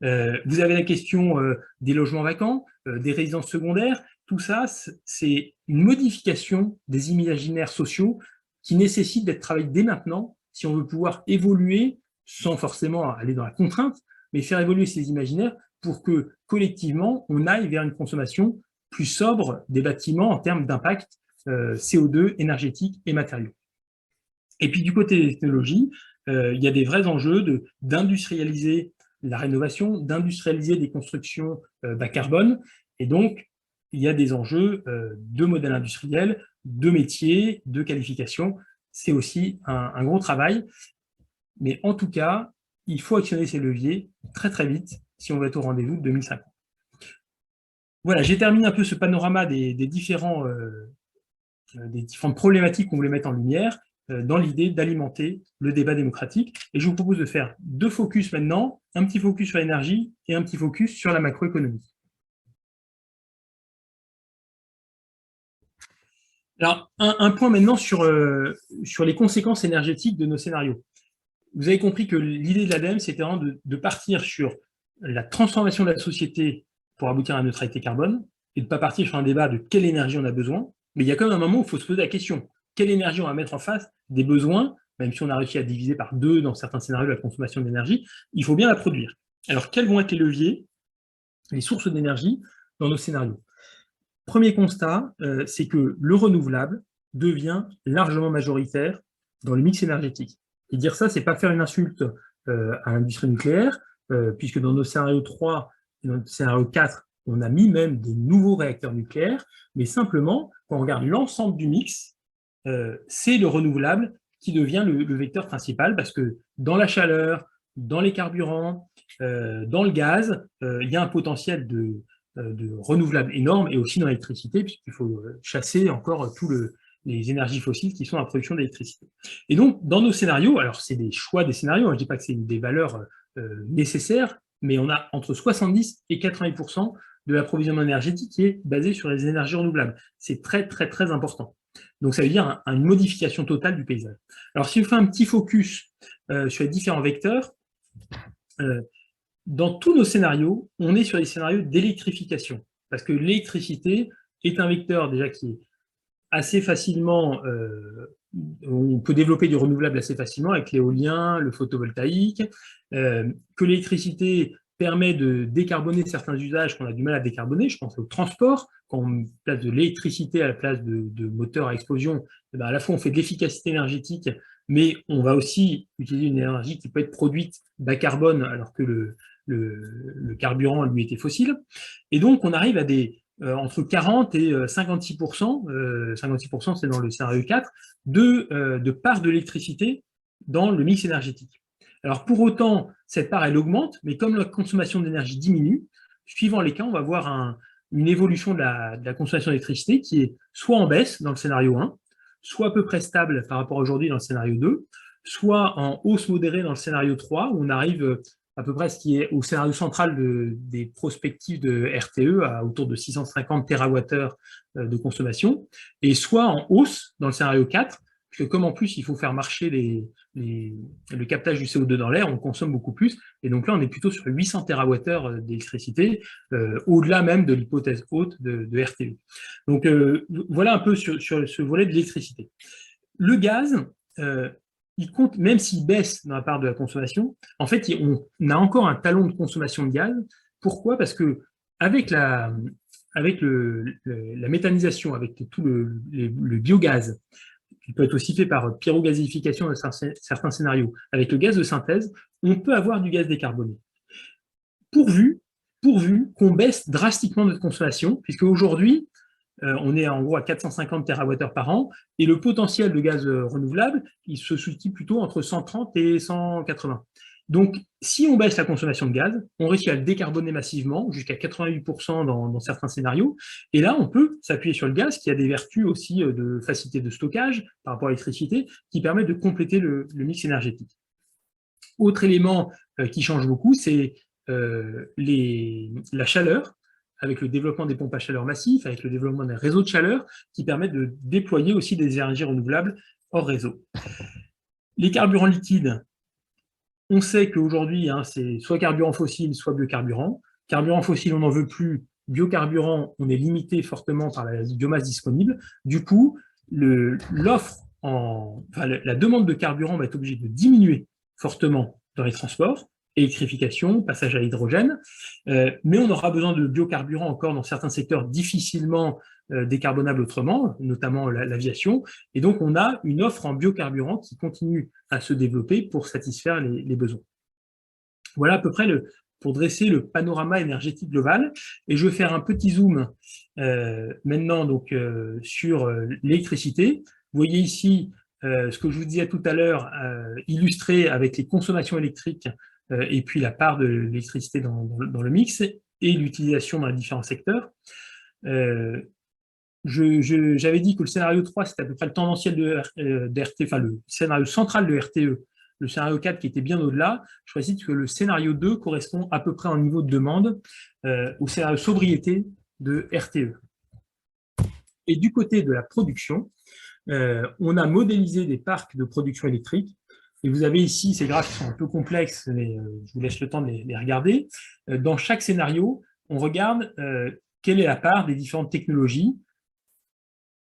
Vous avez la question des logements vacants, des résidences secondaires, tout ça, c'est une modification des imaginaires sociaux qui nécessite d'être travaillé dès maintenant si on veut pouvoir évoluer sans forcément aller dans la contrainte, mais faire évoluer ces imaginaires pour que collectivement, on aille vers une consommation plus sobre des bâtiments en termes d'impact CO2, énergétique et matériaux. Et puis du côté des technologies, il y a des vrais enjeux d'industrialiser la rénovation, d'industrialiser des constructions bas carbone, et donc il y a des enjeux de modèle industriel, de métiers, de qualification. C'est aussi un gros travail, mais en tout cas, il faut actionner ces leviers très très vite si on veut être au rendez-vous de 2050. Voilà, j'ai terminé un peu ce panorama des différentes problématiques qu'on voulait mettre en lumière dans l'idée d'alimenter le débat démocratique. Et je vous propose de faire deux focus maintenant, un petit focus sur l'énergie et un petit focus sur la macroéconomie. Alors, un point maintenant sur les conséquences énergétiques de nos scénarios. Vous avez compris que l'idée de l'ADEME, c'était vraiment de partir sur la transformation de la société pour aboutir à la neutralité carbone, et de ne pas partir sur un débat de quelle énergie on a besoin, mais il y a quand même un moment où il faut se poser la question, quelle énergie on va mettre en face des besoins, même si on a réussi à diviser par 2 dans certains scénarios la consommation d'énergie, il faut bien la produire. Alors, quels vont être les leviers, les sources d'énergie dans nos scénarios? Premier constat, c'est que le renouvelable devient largement majoritaire dans le mix énergétique. Et dire ça, c'est pas faire une insulte à l'industrie nucléaire, puisque dans nos scénarios 3 et dans notre scénario 4, on a mis même des nouveaux réacteurs nucléaires, mais simplement, quand on regarde l'ensemble du mix, c'est le renouvelable qui devient le vecteur principal, parce que dans la chaleur, dans les carburants, dans le gaz, il y a un potentiel de renouvelables énorme, et aussi dans l'électricité, puisqu'il faut chasser encore tous les énergies fossiles qui sont à la production d'électricité. Et donc, dans nos scénarios, alors c'est des choix des scénarios, je ne dis pas que c'est des valeurs nécessaires, mais on a entre 70 et 80% de l'approvisionnement énergétique qui est basé sur les énergies renouvelables. C'est très, très, très important. Donc, ça veut dire une modification totale du paysage. Alors, si on fait un petit focus sur les différents vecteurs, dans tous nos scénarios, on est sur des scénarios d'électrification, parce que l'électricité est un vecteur déjà qui est assez facilement, on peut développer du renouvelable assez facilement avec l'éolien, le photovoltaïque, que l'électricité permet de décarboner certains usages qu'on a du mal à décarboner, je pense au transport, quand on place de l'électricité à la place de moteurs à explosion, à la fois on fait de l'efficacité énergétique, mais on va aussi utiliser une énergie qui peut être produite bas carbone, alors que le carburant, lui, était fossile. Et donc, on arrive à des entre 40 et 56%, 56% c'est dans le scénario 4, de part de l'électricité dans le mix énergétique. Alors pour autant, cette part elle augmente, mais comme la consommation d'énergie diminue, suivant les cas, on va voir une évolution de la consommation d'électricité qui est soit en baisse dans le scénario 1, soit à peu près stable par rapport à aujourd'hui dans le scénario 2, soit en hausse modérée dans le scénario 3, où on arrive à peu près ce qui est au scénario central des prospectives de RTE, à autour de 650 TWh de consommation, et soit en hausse dans le scénario 4, parce que comme en plus il faut faire marcher le captage du CO2 dans l'air, on consomme beaucoup plus, et donc là on est plutôt sur 800 TWh d'électricité, au-delà même de l'hypothèse haute de RTE. Donc voilà un peu sur ce volet de l'électricité. Le gaz, il compte, même s'il baisse dans la part de la consommation, en fait, on a encore un talon de consommation de gaz. Pourquoi? Parce que avec la méthanisation, avec tout le biogaz, qui peut être aussi fait par pyrogazéification dans certains scénarios, avec le gaz de synthèse, on peut avoir du gaz décarboné. Pourvu qu'on baisse drastiquement notre consommation, puisque aujourd'hui, on est en gros à 450 TWh par an, et le potentiel de gaz renouvelable, il se situe plutôt entre 130 et 180. Donc, si on baisse la consommation de gaz, on réussit à le décarboner massivement, jusqu'à 88% dans certains scénarios, et là, on peut s'appuyer sur le gaz, qui a des vertus aussi de facilité de stockage par rapport à l'électricité, qui permet de compléter le mix énergétique. Autre élément qui change beaucoup, c'est la chaleur, avec le développement des pompes à chaleur massifs, avec le développement des réseaux de chaleur, qui permettent de déployer aussi des énergies renouvelables hors réseau. Les carburants liquides, on sait qu'aujourd'hui, c'est soit carburant fossile, soit biocarburant. Carburant fossile, on n'en veut plus. Biocarburant, on est limité fortement par la biomasse disponible. Du coup, la demande de carburant va être obligée de diminuer fortement dans les transports, électrification, passage à l'hydrogène, mais on aura besoin de biocarburants encore dans certains secteurs difficilement décarbonables autrement, notamment l'aviation, et donc on a une offre en biocarburant qui continue à se développer pour satisfaire les besoins. Voilà à peu près pour dresser le panorama énergétique global, et je vais faire un petit zoom maintenant donc, sur l'électricité. Vous voyez ici ce que je vous disais tout à l'heure, illustré avec les consommations électriques et puis la part de l'électricité dans le mix et l'utilisation dans les différents secteurs. J'avais dit que le scénario 3, c'était à peu près le tendanciel de RTE, enfin le scénario central de RTE, le scénario 4 qui était bien au-delà. Je précise que le scénario 2 correspond à peu près en niveau de demande au scénario sobriété de RTE. Et du côté de la production, on a modélisé des parcs de production électrique. Et vous avez ici, ces graphes qui sont un peu complexes, mais je vous laisse le temps de les regarder. Dans chaque scénario, on regarde quelle est la part des différentes technologies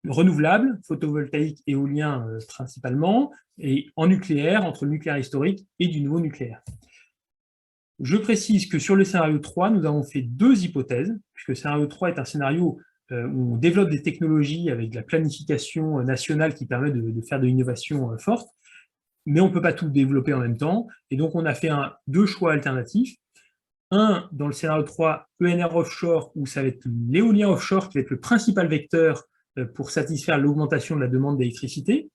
renouvelables, photovoltaïque, éolien principalement, et en nucléaire, entre le nucléaire historique et du nouveau nucléaire. Je précise que sur le scénario 3, nous avons fait deux hypothèses, puisque le scénario 3 est un scénario où on développe des technologies avec de la planification nationale qui permet de faire de l'innovation forte, mais on ne peut pas tout développer en même temps, et donc on a fait deux choix alternatifs. Un, dans le scénario 3, ENR offshore, où ça va être l'éolien offshore qui va être le principal vecteur pour satisfaire l'augmentation de la demande d'électricité,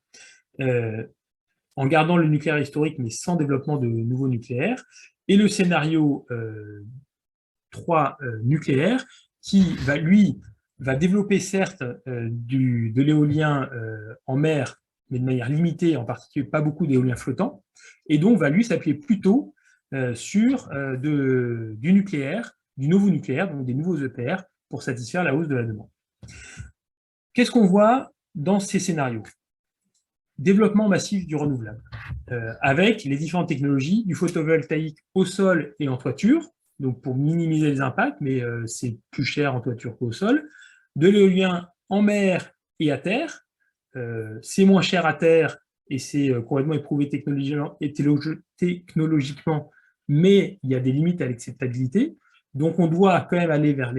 en gardant le nucléaire historique, mais sans développement de nouveaux nucléaires. Et le scénario 3 nucléaire, qui va développer certes de l'éolien en mer, mais de manière limitée, en particulier pas beaucoup d'éolien flottant, et donc va lui s'appuyer plutôt sur du nucléaire, du nouveau nucléaire, donc des nouveaux EPR, pour satisfaire la hausse de la demande. Qu'est-ce qu'on voit dans ces scénarios? Développement massif du renouvelable, avec les différentes technologies, du photovoltaïque au sol et en toiture, donc pour minimiser les impacts, mais c'est plus cher en toiture qu'au sol, de l'éolien en mer et à terre, c'est moins cher à terre et c'est complètement éprouvé technologiquement, mais il y a des limites à l'acceptabilité. Donc, on doit quand même aller vers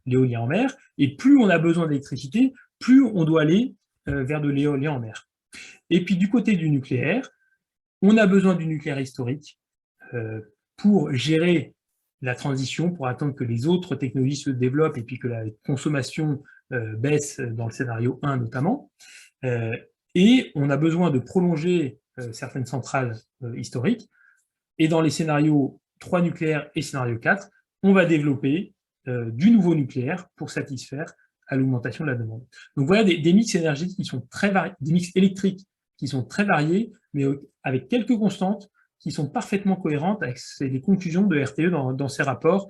l'éolien en mer. Et plus on a besoin d'électricité, plus on doit aller vers de l'éolien en mer. Et puis, du côté du nucléaire, on a besoin du nucléaire historique pour gérer la transition pour attendre que les autres technologies se développent et puis que la consommation baisse dans le scénario 1 notamment. Et on a besoin de prolonger certaines centrales historiques. Et dans les scénarios 3 nucléaires et scénario 4, on va développer du nouveau nucléaire pour satisfaire à l'augmentation de la demande. Donc voilà des mix énergétiques qui sont très variés, des mix électriques qui sont très variés, mais avec quelques constantes qui sont parfaitement cohérentes avec les conclusions de RTE dans ces rapports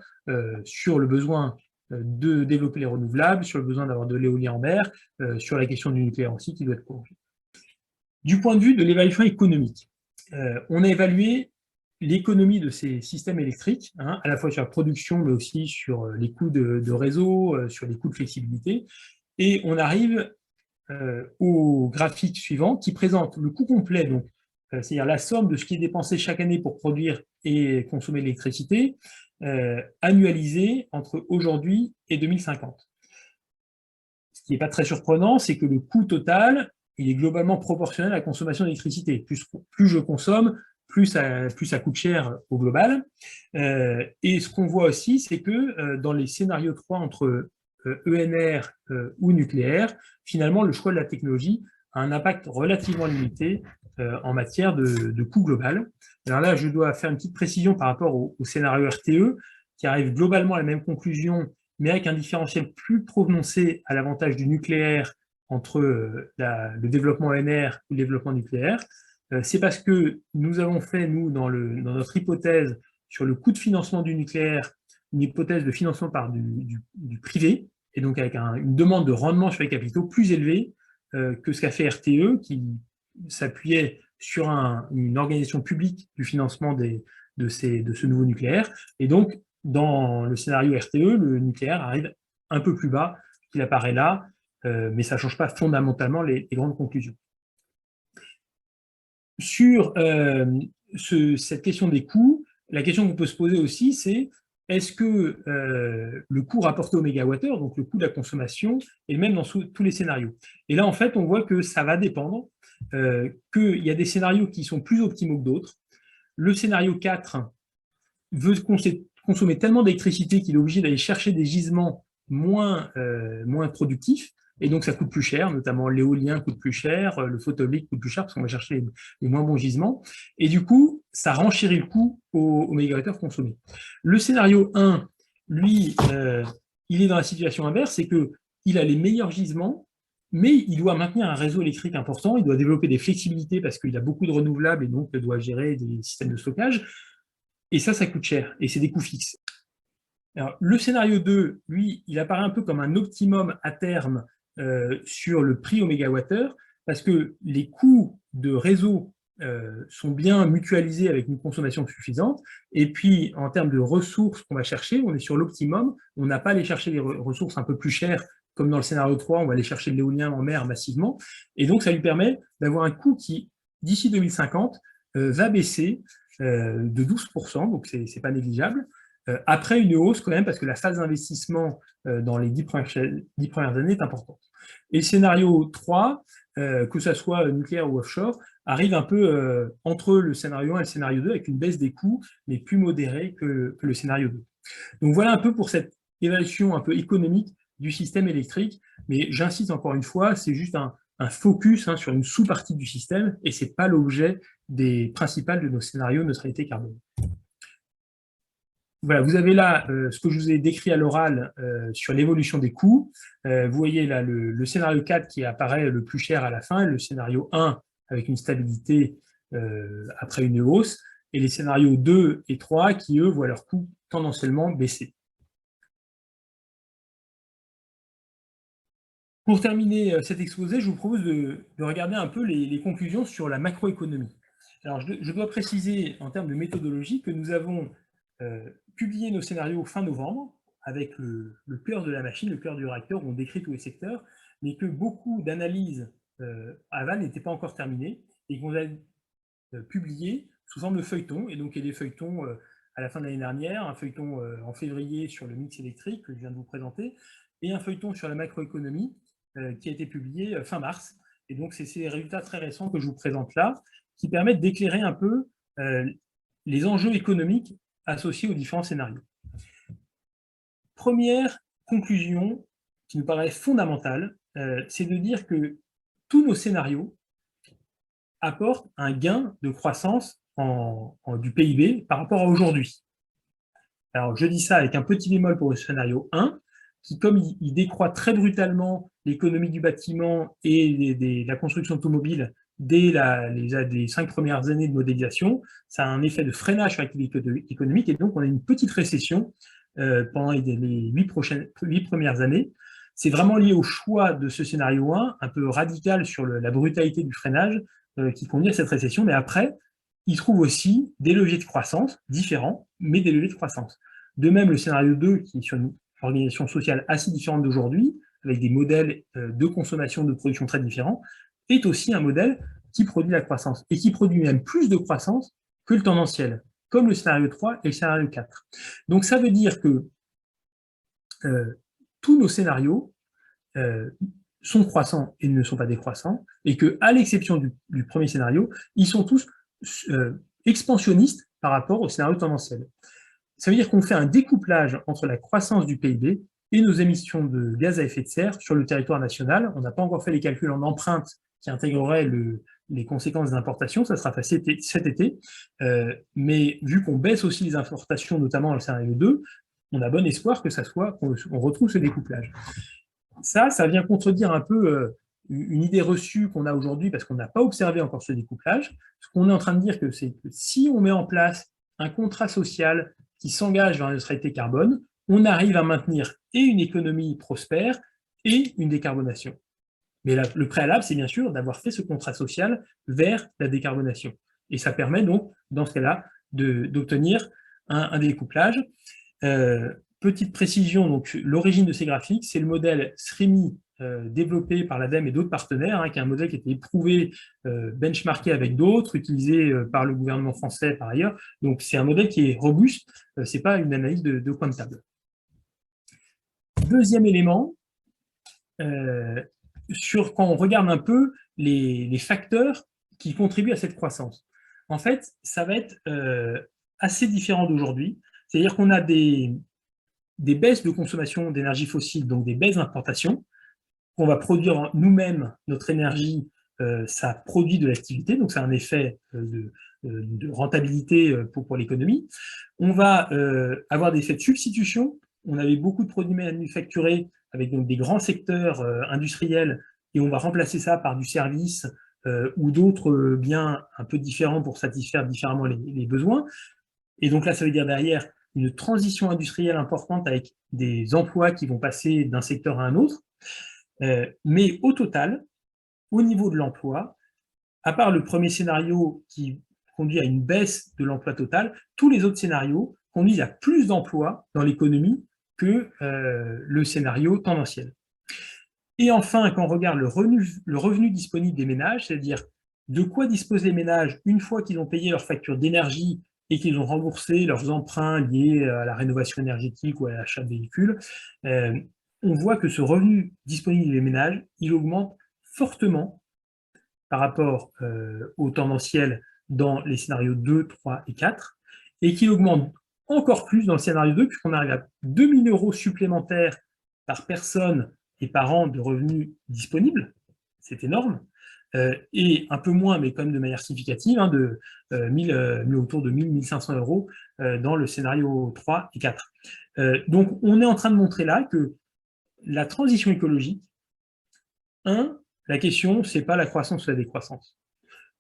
sur le besoin de développer les renouvelables, sur le besoin d'avoir de l'éolien en mer, sur la question du nucléaire aussi qui doit être prolongé. Du point de vue de l'évaluation économique, on a évalué l'économie de ces systèmes électriques, à la fois sur la production, mais aussi sur les coûts de réseau, sur les coûts de flexibilité, et on arrive au graphique suivant qui présente le coût complet, donc c'est-à-dire la somme de ce qui est dépensé chaque année pour produire et consommer l'électricité, annualisé entre aujourd'hui et 2050. Ce qui n'est pas très surprenant, c'est que le coût total, il est globalement proportionnel à la consommation d'électricité. Plus je consomme, plus ça coûte cher au global. Et ce qu'on voit aussi, c'est que dans les scénarios 3 entre ENR ou nucléaire, finalement, le choix de la technologie a un impact relativement limité en matière de coût global. Alors là, je dois faire une petite précision par rapport au scénario RTE, qui arrive globalement à la même conclusion, mais avec un différentiel plus prononcé à l'avantage du nucléaire entre le développement ENR ou le développement nucléaire. C'est parce que nous avons fait, nous, dans notre hypothèse sur le coût de financement du nucléaire, une hypothèse de financement par du privé, et donc avec une demande de rendement sur les capitaux plus élevée que ce qu'a fait RTE, qui s'appuyait sur une organisation publique du financement de ce nouveau nucléaire. Et donc, dans le scénario RTE, le nucléaire arrive un peu plus bas qu'il apparaît là, mais ça ne change pas fondamentalement les grandes conclusions. Sur cette question des coûts, la question qu'on peut se poser aussi, c'est est-ce que le coût rapporté au mégawattheure, donc le coût de la consommation, est le même dans tous les scénarios? Et là, en fait, on voit que ça va dépendre, qu'il y a des scénarios qui sont plus optimaux que d'autres. Le scénario 4 veut consommer tellement d'électricité qu'il est obligé d'aller chercher des gisements moins productifs, et donc ça coûte plus cher, notamment l'éolien coûte plus cher, le photovoltaïque coûte plus cher parce qu'on va chercher les moins bons gisements, et du coup, ça renchérit le coût au mégawattheure consommé. Le scénario 1, lui, il est dans la situation inverse, c'est qu'il a les meilleurs gisements, mais il doit maintenir un réseau électrique important, il doit développer des flexibilités parce qu'il a beaucoup de renouvelables et donc il doit gérer des systèmes de stockage, et ça coûte cher, et c'est des coûts fixes. Alors, le scénario 2, lui, il apparaît un peu comme un optimum à terme sur le prix au mégawattheure, parce que les coûts de réseau sont bien mutualisés avec une consommation suffisante, et puis en termes de ressources qu'on va chercher, on est sur l'optimum, on n'a pas à aller chercher des ressources un peu plus chères, comme dans le scénario 3, on va aller chercher de l'éolien en mer massivement, et donc ça lui permet d'avoir un coût qui, d'ici 2050, va baisser de 12%, donc c'est pas négligeable, après une hausse quand même, parce que la phase d'investissement dans les 10 premières années est importante. Et le scénario 3, que ce soit nucléaire ou offshore, arrive un peu entre le scénario 1 et le scénario 2, avec une baisse des coûts, mais plus modérée que le scénario 2. Donc voilà un peu pour cette évaluation un peu économique du système électrique, mais j'insiste encore une fois, c'est juste un focus sur une sous-partie du système, et ce n'est pas l'objet des principales de nos scénarios de neutralité carbone. Voilà, vous avez là ce que je vous ai décrit à l'oral sur l'évolution des coûts. Vous voyez là le scénario 4 qui apparaît le plus cher à la fin, le scénario 1 avec une stabilité après une hausse, et les scénarios 2 et 3 qui, eux, voient leurs coûts tendanciellement baisser. Pour terminer cet exposé, je vous propose de regarder un peu les conclusions sur la macroéconomie. Alors, je dois préciser en termes de méthodologie que nous avons publié nos scénarios fin novembre avec le cœur de la machine, le cœur du réacteur, où on décrit tous les secteurs, mais que beaucoup d'analyses aval n'étaient pas encore terminées et qu'on a publié sous forme de feuilleton. Et donc, il y a des feuilletons à la fin de l'année dernière, un feuilleton en février sur le mix électrique que je viens de vous présenter, et un feuilleton sur la macroéconomie qui a été publié fin mars. Et donc, c'est ces résultats très récents que je vous présente là, qui permettent d'éclairer un peu les enjeux économiques associés aux différents scénarios. première conclusion qui nous paraît fondamentale, c'est de dire que tous nos scénarios apportent un gain de croissance du PIB par rapport à aujourd'hui. Alors, je dis ça avec un petit bémol pour le scénario 1, qui, comme il décroît très brutalement l'économie du bâtiment et la construction automobile dès les 5 premières années de modélisation, ça a un effet de freinage sur l'activité économique, et donc on a une petite récession pendant les 8 premières années. C'est vraiment lié au choix de ce scénario 1, un peu radical sur la brutalité du freinage, qui conduit à cette récession, mais après, il trouve aussi des leviers de croissance différents, mais des leviers de croissance. De même, le scénario 2, qui est sur une organisation sociale assez différente d'aujourd'hui, avec des modèles de consommation, de production très différents, est aussi un modèle qui produit la croissance, et qui produit même plus de croissance que le tendanciel, comme le scénario 3 et le scénario 4. Donc ça veut dire que tous nos scénarios sont croissants et ne sont pas décroissants, et qu'à l'exception du premier scénario, ils sont tous expansionnistes par rapport au scénario tendanciel. Ça veut dire qu'on fait un découplage entre la croissance du PIB et nos émissions de gaz à effet de serre sur le territoire national. On n'a pas encore fait les calculs en empreinte qui intégreraient les conséquences des importations, ça sera fait cet été, mais vu qu'on baisse aussi les importations, notamment dans le scénario 2, on a bon espoir que qu'on retrouve ce découplage. Ça vient contredire un peu une idée reçue qu'on a aujourd'hui, parce qu'on n'a pas observé encore ce découplage. Ce qu'on est en train de dire, c'est que si on met en place un contrat social qui s'engage vers la neutralité carbone, on arrive à maintenir et une économie prospère et une décarbonation. Mais le préalable, c'est bien sûr d'avoir fait ce contrat social vers la décarbonation. Et ça permet donc, dans ce cas-là, d'obtenir un découplage. Petite précision, donc l'origine de ces graphiques, c'est le modèle SREMI développé par l'ADEME et d'autres partenaires, qui est un modèle qui a été éprouvé, benchmarké avec d'autres, utilisé par le gouvernement français par ailleurs. Donc c'est un modèle qui est robuste, ce n'est pas une analyse de coin de table. Deuxième élément, quand on regarde un peu les facteurs qui contribuent à cette croissance. En fait, ça va être assez différent d'aujourd'hui. C'est-à-dire qu'on a des baisses de consommation d'énergie fossile, donc des baisses d'importation, qu'on va produire nous-mêmes notre énergie, ça produit de l'activité, donc c'est un effet de rentabilité pour l'économie. On va avoir des effets de substitution. On avait beaucoup de produits manufacturés avec donc des grands secteurs industriels, et on va remplacer ça par du service ou d'autres biens un peu différents pour satisfaire différemment les besoins. Et donc là, ça veut dire derrière une transition industrielle importante avec des emplois qui vont passer d'un secteur à un autre. Mais au total, au niveau de l'emploi, à part le premier scénario qui conduit à une baisse de l'emploi total, tous les autres scénarios conduisent à plus d'emplois dans l'économie que le scénario tendanciel. Et enfin, quand on regarde le revenu disponible des ménages, c'est-à-dire de quoi disposent les ménages une fois qu'ils ont payé leur facture d'énergie et qu'ils ont remboursé leurs emprunts liés à la rénovation énergétique ou à l'achat de véhicules, on voit que ce revenu disponible des ménages, il augmente fortement par rapport au tendanciel dans les scénarios 2, 3 et 4, et qu'il augmente encore plus dans le scénario 2, puisqu'on arrive à 2 000 € supplémentaires par personne et par an de revenus disponibles. C'est énorme. Et un peu moins, mais quand même de manière significative, autour de 1 000, 1 500 € dans le scénario 3 et 4. Donc, on est en train de montrer là que la transition écologique, la question, ce n'est pas la croissance ou la décroissance.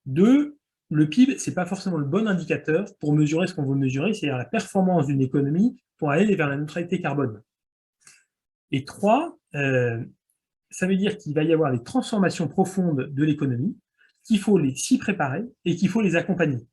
2, le PIB, ce n'est pas forcément le bon indicateur pour mesurer ce qu'on veut mesurer, c'est-à-dire la performance d'une économie pour aller vers la neutralité carbone. Et 3, ça veut dire qu'il va y avoir des transformations profondes de l'économie, qu'il faut s'y préparer et qu'il faut les accompagner.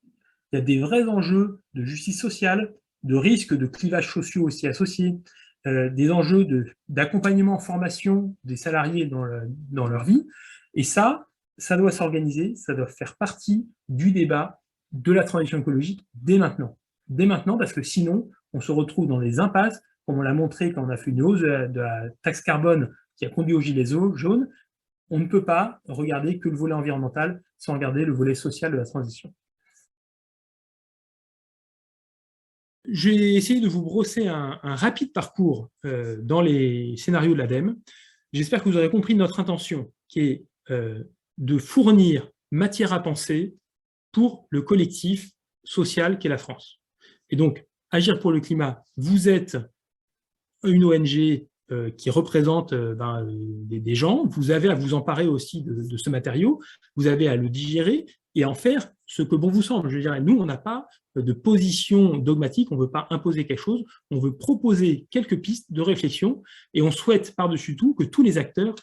Il y a des vrais enjeux de justice sociale, de risques de clivages sociaux aussi associés, des enjeux d'accompagnement, formation des salariés dans leur vie. Et ça doit s'organiser, ça doit faire partie du débat de la transition écologique dès maintenant. Dès maintenant, parce que sinon, on se retrouve dans des impasses, comme on l'a montré quand on a fait une hausse de la taxe carbone qui a conduit aux gilets jaunes. On ne peut pas regarder que le volet environnemental sans regarder le volet social de la transition. J'ai essayé de vous brosser un rapide parcours dans les scénarios de l'ADEME. J'espère que vous aurez compris notre intention, qui est de fournir matière à penser pour le collectif social qu'est la France. Et donc, Agir pour le climat, vous êtes une ONG qui représente des gens, vous avez à vous emparer aussi de ce matériau, vous avez à le digérer et en faire ce que bon vous semble. Je dirais, nous, on n'a pas de position dogmatique, on ne veut pas imposer quelque chose, on veut proposer quelques pistes de réflexion et on souhaite par-dessus tout que tous les acteurs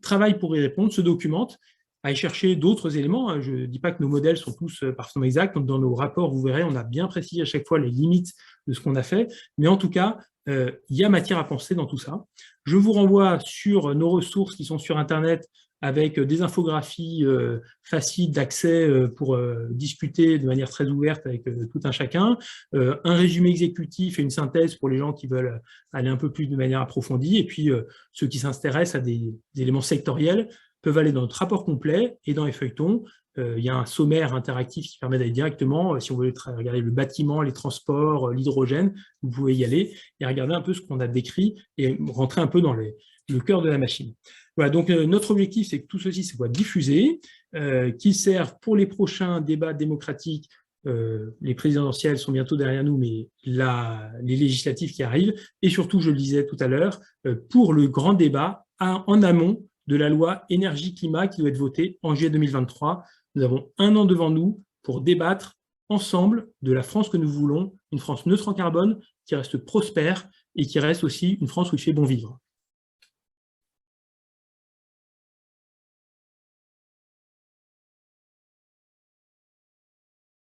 travaillent pour y répondre, se documentent, aillent chercher d'autres éléments. Je ne dis pas que nos modèles sont tous parfaitement exacts. Dans nos rapports, vous verrez, on a bien précisé à chaque fois les limites de ce qu'on a fait. Mais en tout cas, il y a matière à penser dans tout ça. Je vous renvoie sur nos ressources qui sont sur Internet avec des infographies faciles d'accès pour discuter de manière très ouverte avec tout un chacun, un résumé exécutif et une synthèse pour les gens qui veulent aller un peu plus de manière approfondie, et puis ceux qui s'intéressent à des éléments sectoriels peuvent aller dans notre rapport complet et dans les feuilletons. Il y a un sommaire interactif qui permet d'aller directement, si on veut regarder le bâtiment, les transports, l'hydrogène, vous pouvez y aller et regarder un peu ce qu'on a décrit et rentrer un peu dans le cœur de la machine. Voilà, donc notre objectif, c'est que tout ceci soit diffusé, qu'il serve pour les prochains débats démocratiques. Les présidentielles sont bientôt derrière nous, mais les législatives qui arrivent, et surtout, je le disais tout à l'heure, pour le grand débat en amont de la loi énergie-climat qui doit être votée en juillet 2023. Nous avons un an devant nous pour débattre ensemble de la France que nous voulons, une France neutre en carbone, qui reste prospère et qui reste aussi une France où il fait bon vivre.